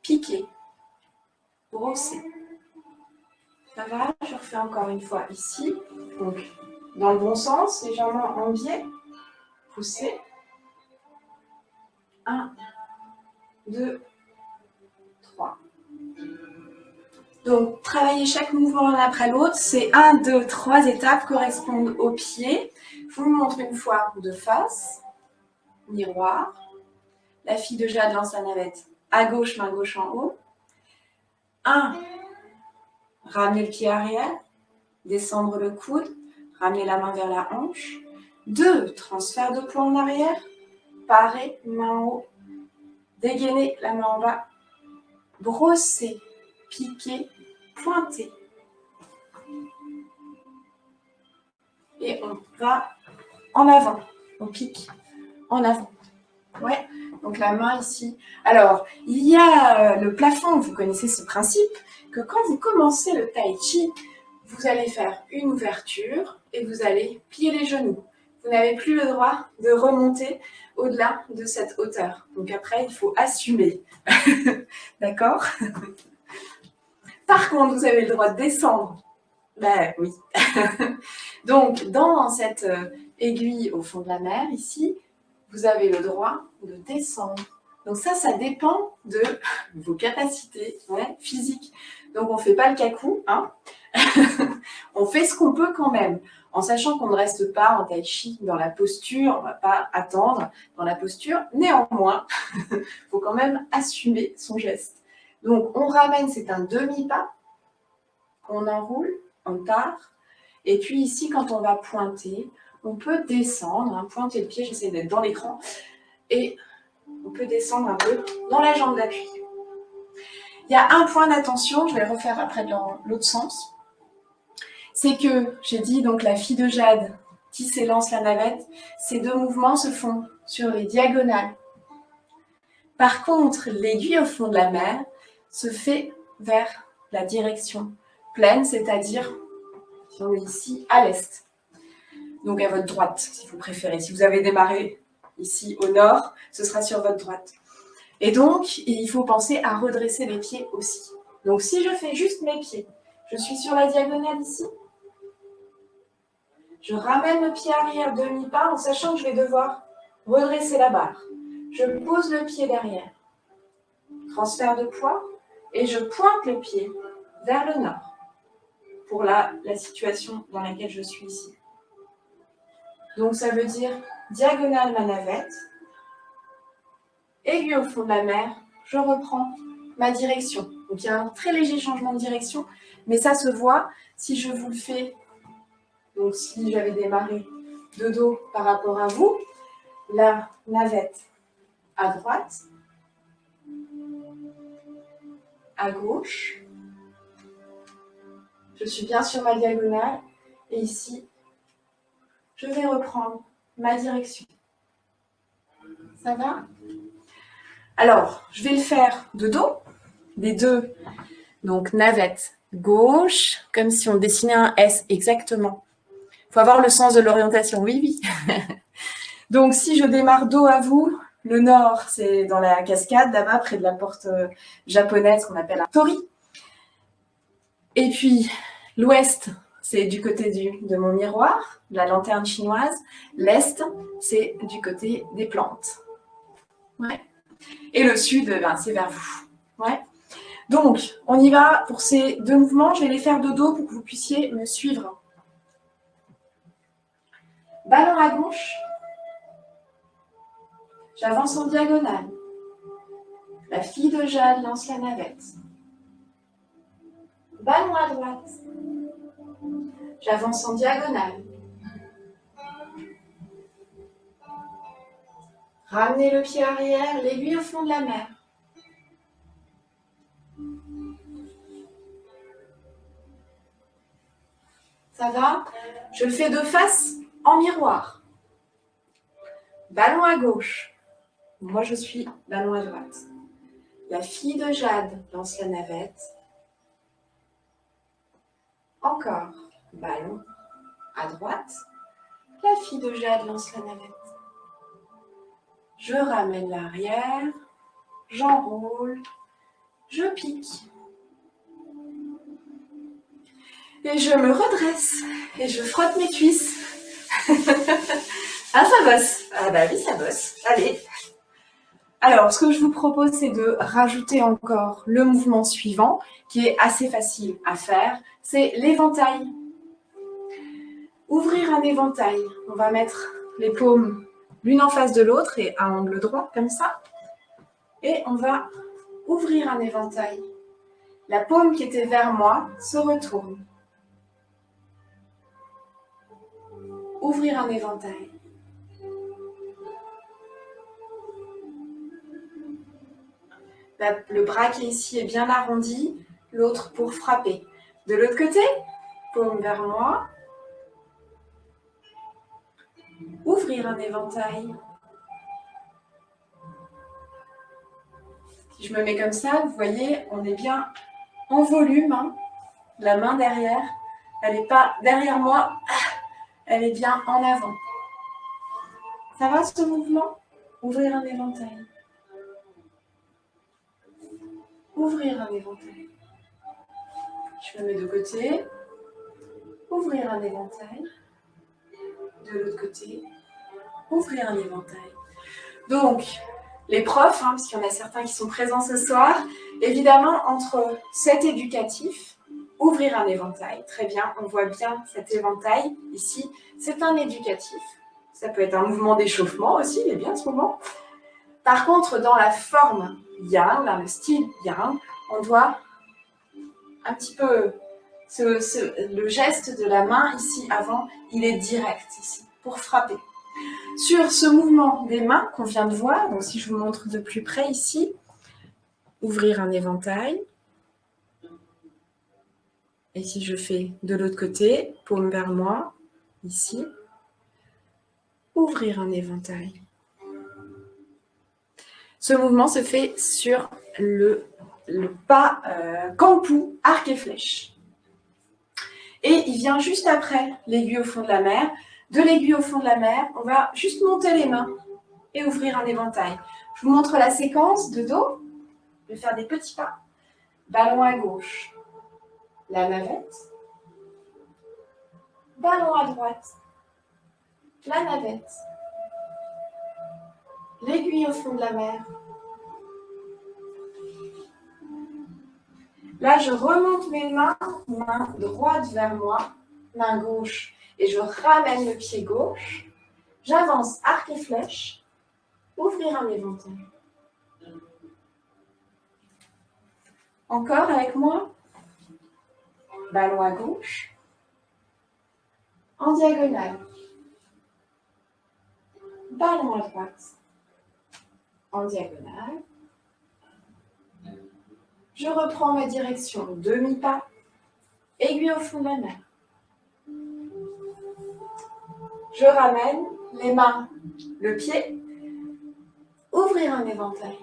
Piquer. Brosser. Ça va? Je refais encore une fois ici. Donc, dans le bon sens, légèrement en biais. Pousser. 1, 2, 3. Donc, travailler chaque mouvement l'un après l'autre. C'est 1, 2, 3 étapes correspondent aux pieds. Je vous montre une fois de face. Miroir. La fille de Jade lance la navette à gauche, main gauche en haut. 1. Ramener le pied arrière. Descendre le coude. Ramener la main vers la hanche. 2. Transfert de poids en arrière. Parer, main en haut. Dégainer, la main en bas. Brosser, piquer, pointer. Et on va en avant. On pique en avant. Ouais, donc la main ici. Alors, il y a le plafond, vous connaissez ce principe, que quand vous commencez le tai chi, vous allez faire une ouverture et vous allez plier les genoux. Vous n'avez plus le droit de remonter au-delà de cette hauteur. Donc après, il faut assumer. D'accord? Par contre, vous avez le droit de descendre. Ben oui. Donc, dans cette aiguille au fond de la mer, ici, vous avez le droit de descendre. Donc ça dépend de vos capacités physiques. Donc on ne fait pas le cacou, hein. On fait ce qu'on peut quand même, en sachant qu'on ne reste pas en tai chi dans la posture, on ne va pas attendre dans la posture. Néanmoins, il faut quand même assumer son geste. Donc on ramène, c'est un demi-pas, on enroule, on part. Et puis ici, quand on va pointer, on peut descendre, hein, pointer le pied, j'essaie d'être dans l'écran, et on peut descendre un peu dans la jambe d'appui. Il y a un point d'attention, je vais le refaire après dans l'autre sens, c'est que j'ai dit donc la fille de Jade qui s'élance la navette, ces deux mouvements se font sur les diagonales. Par contre, l'aiguille au fond de la mer se fait vers la direction pleine, c'est-à-dire, si on est ici, à l'est. Donc à votre droite, si vous préférez. Si vous avez démarré ici au nord, ce sera sur votre droite. Et donc, il faut penser à redresser les pieds aussi. Donc si je fais juste mes pieds, je suis sur la diagonale ici. Je ramène le pied arrière demi-pas en sachant que je vais devoir redresser la barre. Je pose le pied derrière. Transfert de poids et je pointe le pied vers le nord pour la situation dans laquelle je suis ici. Donc ça veut dire diagonale ma navette, aiguille au fond de la mer, je reprends ma direction. Donc il y a un très léger changement de direction, mais ça se voit si je vous le fais. Donc si j'avais démarré de dos par rapport à vous, la navette à droite, à gauche, je suis bien sur ma diagonale et ici, je vais reprendre ma direction. Ça va? Alors, je vais le faire de dos, les deux. Donc, navette gauche, comme si on dessinait un S, exactement. Il faut avoir le sens de l'orientation, oui, oui. Donc, si je démarre dos à vous, le nord, c'est dans la cascade, là-bas, près de la porte japonaise qu'on appelle un tori. Et puis, l'ouest, c'est du côté de mon miroir, de la lanterne chinoise. L'est, c'est du côté des plantes. Ouais. Et le sud, ben, c'est vers vous. Ouais. Donc, on y va pour ces deux mouvements. Je vais les faire de dos pour que vous puissiez me suivre. Ballon à gauche. J'avance en diagonale. La fille de Jade lance la navette. Ballon à droite. J'avance en diagonale. Ramenez le pied arrière, l'aiguille au fond de la mer. Ça va? Je le fais de face en miroir. Ballon à gauche. Moi, je suis ballon à droite. La fille de Jade lance la navette. Encore. Ballon à droite. La fille de Jade lance la navette. Je ramène l'arrière. J'enroule. Je pique. Et je me redresse. Et je frotte mes cuisses. Ah, ça bosse. Ah bah oui, ça bosse. Allez. Alors, ce que je vous propose, c'est de rajouter encore le mouvement suivant, qui est assez facile à faire. C'est l'éventail. Ouvrir un éventail. On va mettre les paumes l'une en face de l'autre et à angle droit, comme ça. Et on va ouvrir un éventail. La paume qui était vers moi se retourne. Ouvrir un éventail. Le bras qui est ici est bien arrondi, l'autre pour frapper. De l'autre côté, paume vers moi. Ouvrir un éventail. Si je me mets comme ça, vous voyez, on est bien en volume. Hein. La main derrière, elle n'est pas derrière moi, elle est bien en avant. Ça va ce mouvement? Ouvrir un éventail. Ouvrir un éventail. Je me mets de côté. Ouvrir un éventail. De l'autre côté. Ouvrir un éventail. Donc, les profs, parce qu'il y en a certains qui sont présents ce soir, évidemment, entre cet éducatif, ouvrir un éventail, très bien, on voit bien cet éventail ici, c'est un éducatif. Ça peut être un mouvement d'échauffement aussi, il est bien ce moment. Par contre, dans la forme yang, dans le style yang, on doit un petit peu, le geste de la main ici avant, il est direct ici, pour frapper. Sur ce mouvement des mains qu'on vient de voir, donc si je vous montre de plus près ici, ouvrir un éventail. Et si je fais de l'autre côté, paume vers moi, ici, ouvrir un éventail. Ce mouvement se fait sur le pas Kampu, arc et flèche. Et il vient juste après l'aiguille au fond de la mer. De l'aiguille au fond de la mer, on va juste monter les mains et ouvrir un éventail. Je vous montre la séquence de dos. Je vais faire des petits pas. Ballon à gauche, la navette. Ballon à droite, la navette. L'aiguille au fond de la mer. Là, je remonte mes mains, main droite vers moi, main gauche, et je ramène le pied gauche. J'avance arc et flèche, ouvrir un éventail. Encore avec moi. Ballon à gauche, en diagonale. Ballon à droite, en diagonale. Je reprends ma direction, demi-pas, aiguille au fond de la mer. Je ramène les mains, le pied, ouvrir un éventail.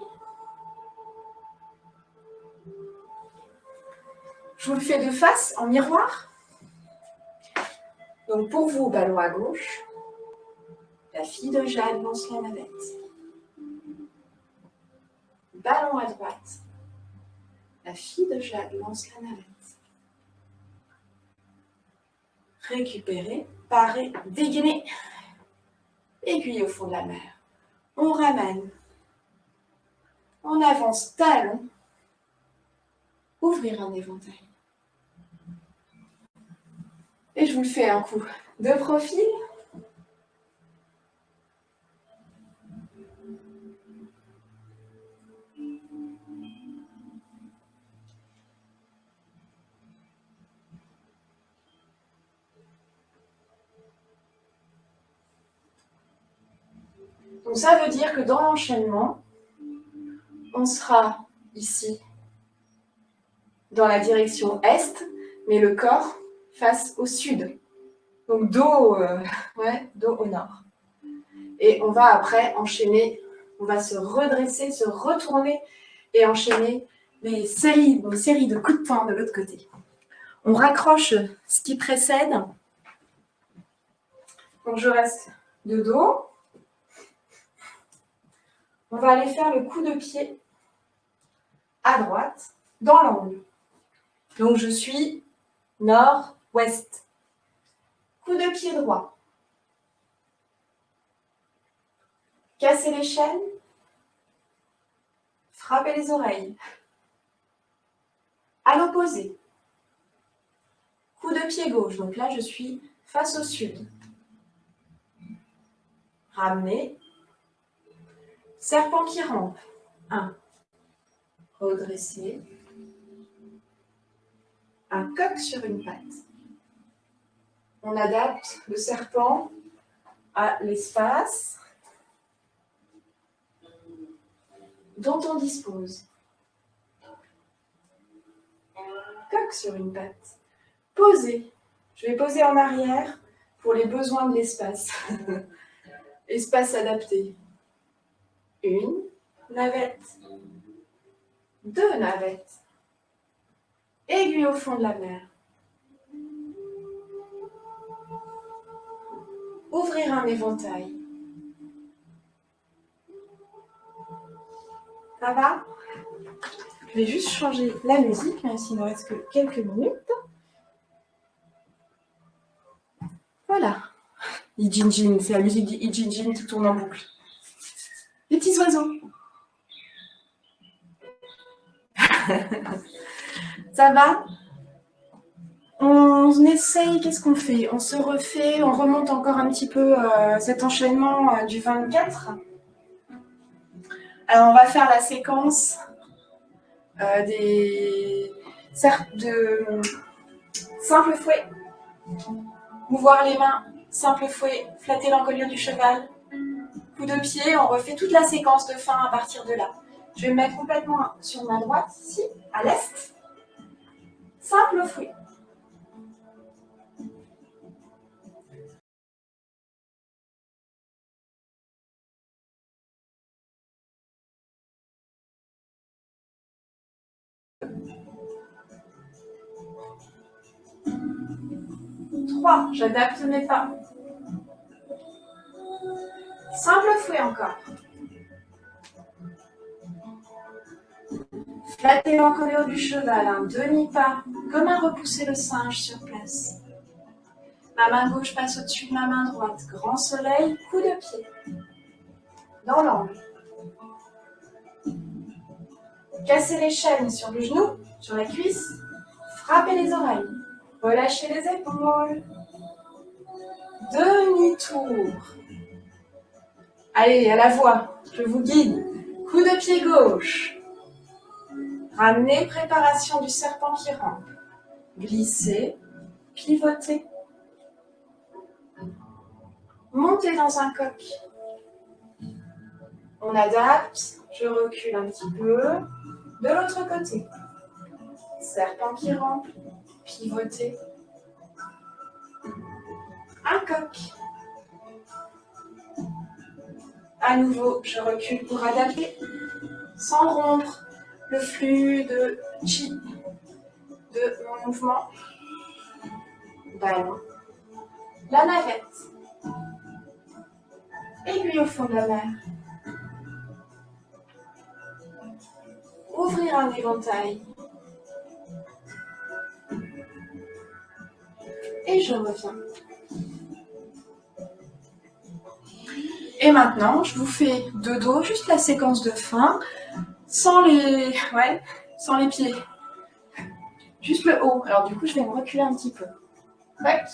Je vous le fais de face, en miroir. Donc pour vous, ballon à gauche, la fille de Jade lance la navette. Ballon à droite, la fille de Jade lance la navette. Récupérer, parer, dégainer. Aiguille au fond de la mer. On ramène. On avance talon. Ouvrir un éventail. Et je vous le fais un coup de profil. Donc ça veut dire que dans l'enchaînement, on sera ici dans la direction est, mais le corps face au sud. Donc dos, dos au nord. Et on va après enchaîner, on va se redresser, se retourner et enchaîner une série de coups de poing de l'autre côté. On raccroche ce qui précède. Donc je reste de dos. On va aller faire le coup de pied à droite, dans l'angle. Donc je suis nord-ouest. Coup de pied droit. Casser les chaînes. Frapper les oreilles. À l'opposé. Coup de pied gauche. Donc là, je suis face au sud. Ramener. Serpent qui rampe. 1. Redresser. Un coq sur une patte. On adapte le serpent à l'espace dont on dispose. Coque sur une patte. Poser. Je vais poser en arrière pour les besoins de l'espace. Espace adapté. Une navette. Deux navettes. Aiguille au fond de la mer. Ouvrir un éventail. Ça va? Je vais juste changer la musique, même s'il ne reste que quelques minutes. Voilà. Ijinjin, c'est la musique d'Ijinjin qui tourne en boucle. Les petits oiseaux. Ça va? On essaye, qu'est-ce qu'on fait? On se refait, on remonte encore un petit peu cet enchaînement du 24. Alors on va faire la séquence de simple fouet, mouvoir les mains, simple fouet, flatter l'encolure du cheval, coup de pied, on refait toute la séquence de fin à partir de là. Je vais me mettre complètement sur ma droite, ici, à l'est. Simple fouet. Trois, j'adapte mes pas. Simple fouet encore. Flatter l'encolure du cheval, un demi-pas, comme un repousser le singe sur place. Ma main gauche passe au-dessus de ma main droite. Grand soleil, coup de pied. Dans l'angle. Casser les chaînes sur le genou, sur la cuisse. Frapper les oreilles. Relâchez les épaules. Demi-tour. Allez, à la voix, je vous guide. Coup de pied gauche. Ramenez, préparation du serpent qui rampe. Glissez, pivotez. Montez dans un coq. On adapte, je recule un petit peu. De l'autre côté. Serpent qui rampe, pivotez. Un coq. À nouveau, je recule pour adapter, sans rompre le flux de chi de mon mouvement. Ballon. La navette. Aiguille au fond de la mer. Ouvrir un éventail. Et je reviens. Et maintenant, je vous fais de dos, juste la séquence de fin, sans les pieds. Juste le haut. Alors du coup, je vais me reculer un petit peu. Tac.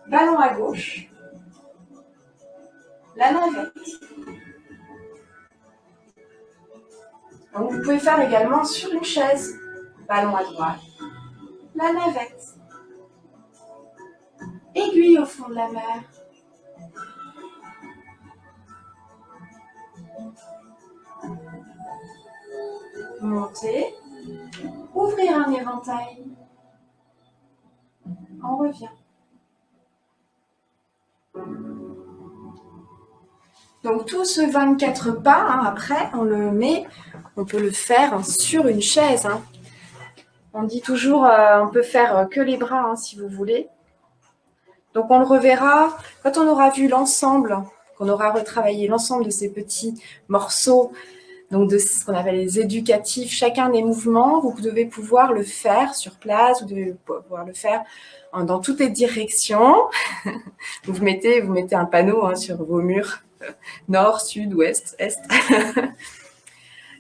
Ballon à gauche. La navette. Donc vous pouvez faire également sur une chaise. Ballon à droite. La navette. Aiguille au fond de la mer. Monter. Ouvrir un éventail. On revient. Donc tout ce 24 pas, après, on peut le faire sur une chaise. On dit toujours, on peut faire que les bras si vous voulez. Donc on le reverra quand on aura vu l'ensemble, qu'on aura retravaillé l'ensemble de ces petits morceaux, donc de ce qu'on appelle les éducatifs, chacun des mouvements, vous devez pouvoir le faire sur place, vous devez pouvoir le faire dans toutes les directions. Vous mettez un panneau sur vos murs, nord, sud, ouest, est.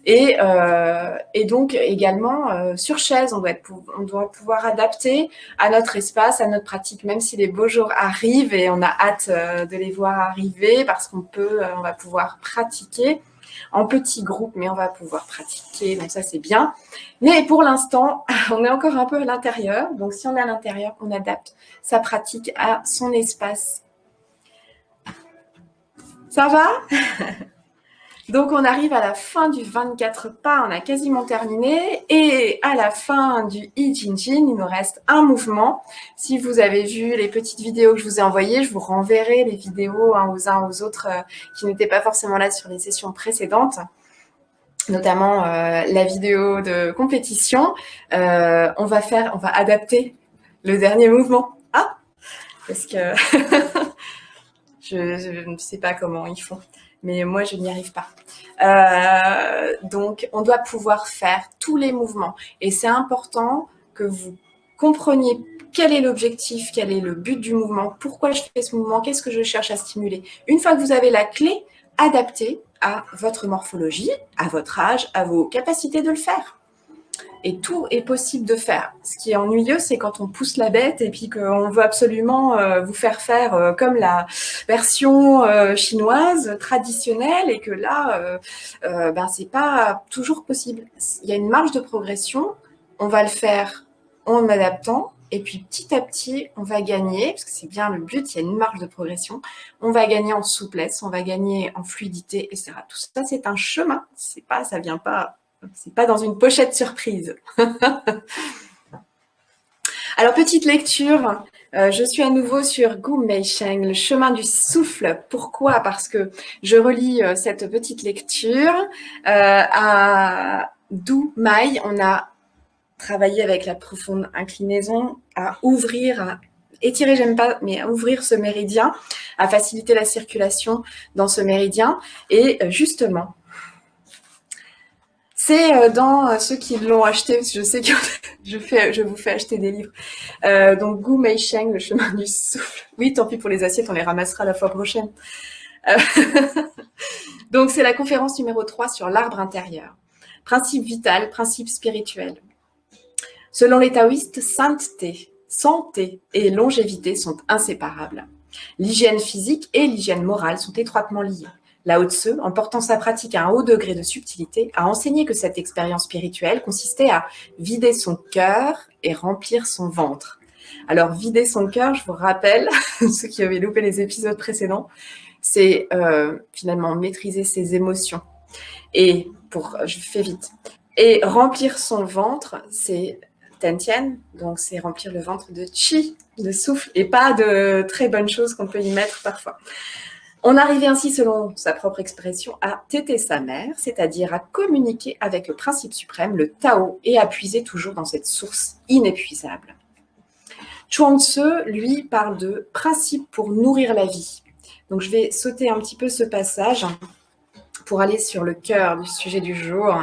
Et donc également sur chaise, on doit pouvoir adapter à notre espace, à notre pratique, même si les beaux jours arrivent et on a hâte de les voir arriver parce on va pouvoir pratiquer en petits groupes, mais on va pouvoir pratiquer, donc ça c'est bien. Mais pour l'instant, on est encore un peu à l'intérieur, donc si on est à l'intérieur, on adapte sa pratique à son espace. Ça va ? Donc, on arrive à la fin du 24 pas, on a quasiment terminé. Et à la fin du I Ching Ching, il nous reste un mouvement. Si vous avez vu les petites vidéos que je vous ai envoyées, je vous renverrai les vidéos aux uns aux autres qui n'étaient pas forcément là sur les sessions précédentes, notamment la vidéo de compétition. On va adapter le dernier mouvement. Ah, parce que je ne sais pas comment ils font, mais moi, je n'y arrive pas. Donc, on doit pouvoir faire tous les mouvements. Et c'est important que vous compreniez quel est l'objectif, quel est le but du mouvement, pourquoi je fais ce mouvement, qu'est-ce que je cherche à stimuler. Une fois que vous avez la clé, adaptée à votre morphologie, à votre âge, à vos capacités de le faire. Et tout est possible de faire. Ce qui est ennuyeux, c'est quand on pousse la bête et puis qu'on veut absolument vous faire comme la version chinoise traditionnelle et que là, c'est pas toujours possible. Il y a une marge de progression. On va le faire en adaptant et puis petit à petit, on va gagner, parce que c'est bien le but, il y a une marge de progression. On va gagner en souplesse, on va gagner en fluidité, etc. Tout ça, c'est un chemin. Ça vient pas. C'est pas dans une pochette surprise. Alors, petite lecture. Je suis à nouveau sur Gu Meisheng, le chemin du souffle. Pourquoi? Parce que je relis cette petite lecture. À Du Mai, on a travaillé avec la profonde inclinaison à étirer, j'aime pas, mais à ouvrir ce méridien, à faciliter la circulation dans ce méridien. Et justement, c'est dans ceux qui l'ont acheté, parce que je sais que je vous fais acheter des livres. Donc, Gu Meisheng, le chemin du souffle. Oui, tant pis pour les assiettes, on les ramassera la fois prochaine. Donc, c'est la conférence numéro 3 sur l'arbre intérieur. Principe vital, principe spirituel. Selon les taoïstes, sainteté, santé et longévité sont inséparables. L'hygiène physique et l'hygiène morale sont étroitement liées. Lao Tzu, en portant sa pratique à un haut degré de subtilité, a enseigné que cette expérience spirituelle consistait à vider son cœur et remplir son ventre. Alors, vider son cœur, je vous rappelle, ceux qui avaient loupé les épisodes précédents, c'est finalement maîtriser ses émotions. Et je fais vite. Et remplir son ventre, c'est Tentian, donc c'est remplir le ventre de chi, de souffle, et pas de très bonnes choses qu'on peut y mettre parfois. On arrivait ainsi, selon sa propre expression, à téter sa mère, c'est-à-dire à communiquer avec le principe suprême, le Tao, et à puiser toujours dans cette source inépuisable. Chuang Tzu, lui, parle de principe pour nourrir la vie. Donc, je vais sauter un petit peu ce passage pour aller sur le cœur du sujet du jour.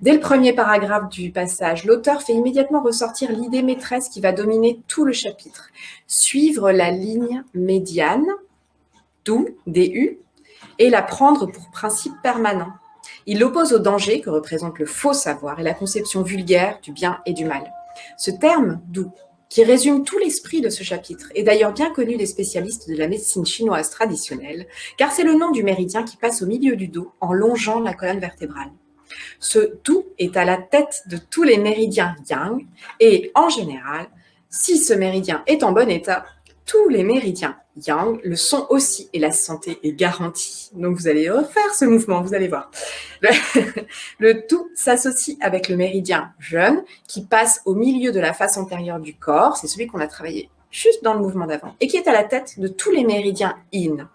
Dès le premier paragraphe du passage, l'auteur fait immédiatement ressortir l'idée maîtresse qui va dominer tout le chapitre. Suivre la ligne médiane, DU, et la prendre pour principe permanent. Il l'oppose au danger que représente le faux savoir et la conception vulgaire du bien et du mal. Ce terme, DU, qui résume tout l'esprit de ce chapitre, est d'ailleurs bien connu des spécialistes de la médecine chinoise traditionnelle, car c'est le nom du méridien qui passe au milieu du dos en longeant la colonne vertébrale. Ce DU est à la tête de tous les méridiens yang et, en général, si ce méridien est en bon état, tous les méridiens yang le sont aussi et la santé est garantie. Donc, vous allez refaire ce mouvement, vous allez voir. Le tout s'associe avec le méridien jeune qui passe au milieu de la face antérieure du corps. C'est celui qu'on a travaillé juste dans le mouvement d'avant et qui est à la tête de tous les méridiens yin.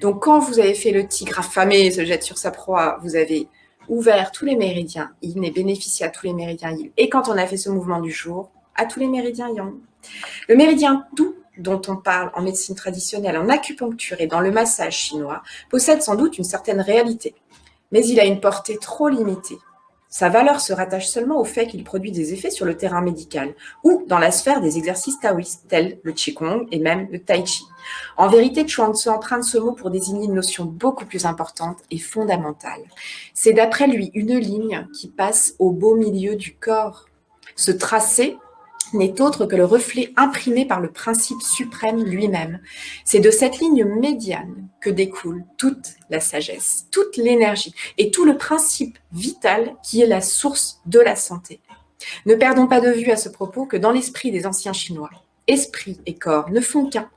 Donc, quand vous avez fait le tigre affamé se jette sur sa proie, vous avez ouvert tous les méridiens yin et bénéficié à tous les méridiens yin. Et quand on a fait ce mouvement du jour, à tous les méridiens yang. Le méridien DU, dont on parle en médecine traditionnelle, en acupuncture et dans le massage chinois, possède sans doute une certaine réalité, mais il a une portée trop limitée. Sa valeur se rattache seulement au fait qu'il produit des effets sur le terrain médical ou dans la sphère des exercices taoïstes tels le Qigong et même le Tai Chi. En vérité, Chuang Tzu emprunte ce mot pour désigner une notion beaucoup plus importante et fondamentale. C'est d'après lui une ligne qui passe au beau milieu du corps. Ce tracé n'est autre que le reflet imprimé par le principe suprême lui-même. C'est de cette ligne médiane que découle toute la sagesse, toute l'énergie et tout le principe vital qui est la source de la santé. Ne perdons pas de vue à ce propos que dans l'esprit des anciens Chinois, esprit et corps ne font qu'un.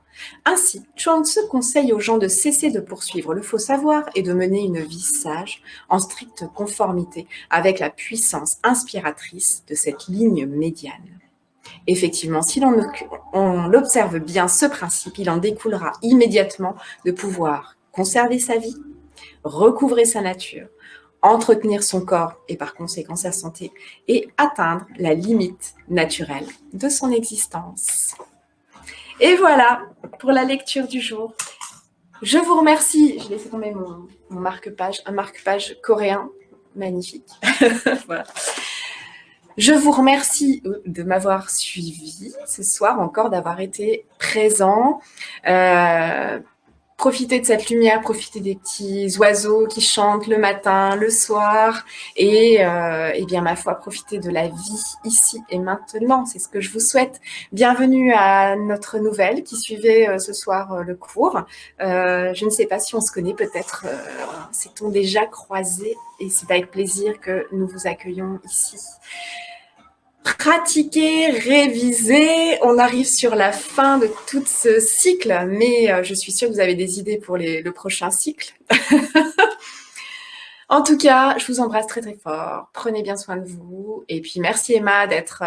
Ainsi, Chuang-Tzu conseille aux gens de cesser de poursuivre le faux savoir et de mener une vie sage, en stricte conformité avec la puissance inspiratrice de cette ligne médiane. Effectivement, si on observe bien ce principe, il en découlera immédiatement de pouvoir conserver sa vie, recouvrer sa nature, entretenir son corps et par conséquent sa santé, et atteindre la limite naturelle de son existence. Et voilà pour la lecture du jour. Je vous remercie. J'ai laissé tomber mon marque-page, un marque-page coréen magnifique. Voilà. Je vous remercie de m'avoir suivi ce soir, encore d'avoir été présent. Profitez de cette lumière, profitez des petits oiseaux qui chantent le matin, le soir, et bien ma foi, profitez de la vie ici et maintenant. C'est ce que je vous souhaite. Bienvenue à notre nouvelle qui suivait ce soir le cours. Je ne sais pas si on se connaît, peut-être s'est-on déjà croisés, et c'est avec plaisir que nous vous accueillons ici. Pratiquer, réviser, on arrive sur la fin de tout ce cycle, mais je suis sûre que vous avez des idées pour le prochain cycle. En tout cas, je vous embrasse très très fort, prenez bien soin de vous, et puis merci Emma d'être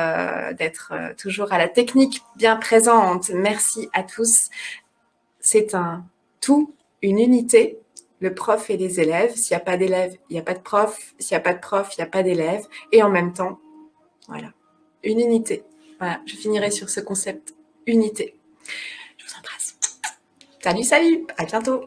toujours à la technique bien présente. Merci à tous, c'est un tout, une unité, le prof et les élèves. S'il n'y a pas d'élèves, il n'y a pas de prof, s'il n'y a pas de prof, il n'y a pas d'élèves, et en même temps, voilà. Une unité. Voilà, je finirai sur ce concept unité. Je vous embrasse. Salut, salut, à bientôt.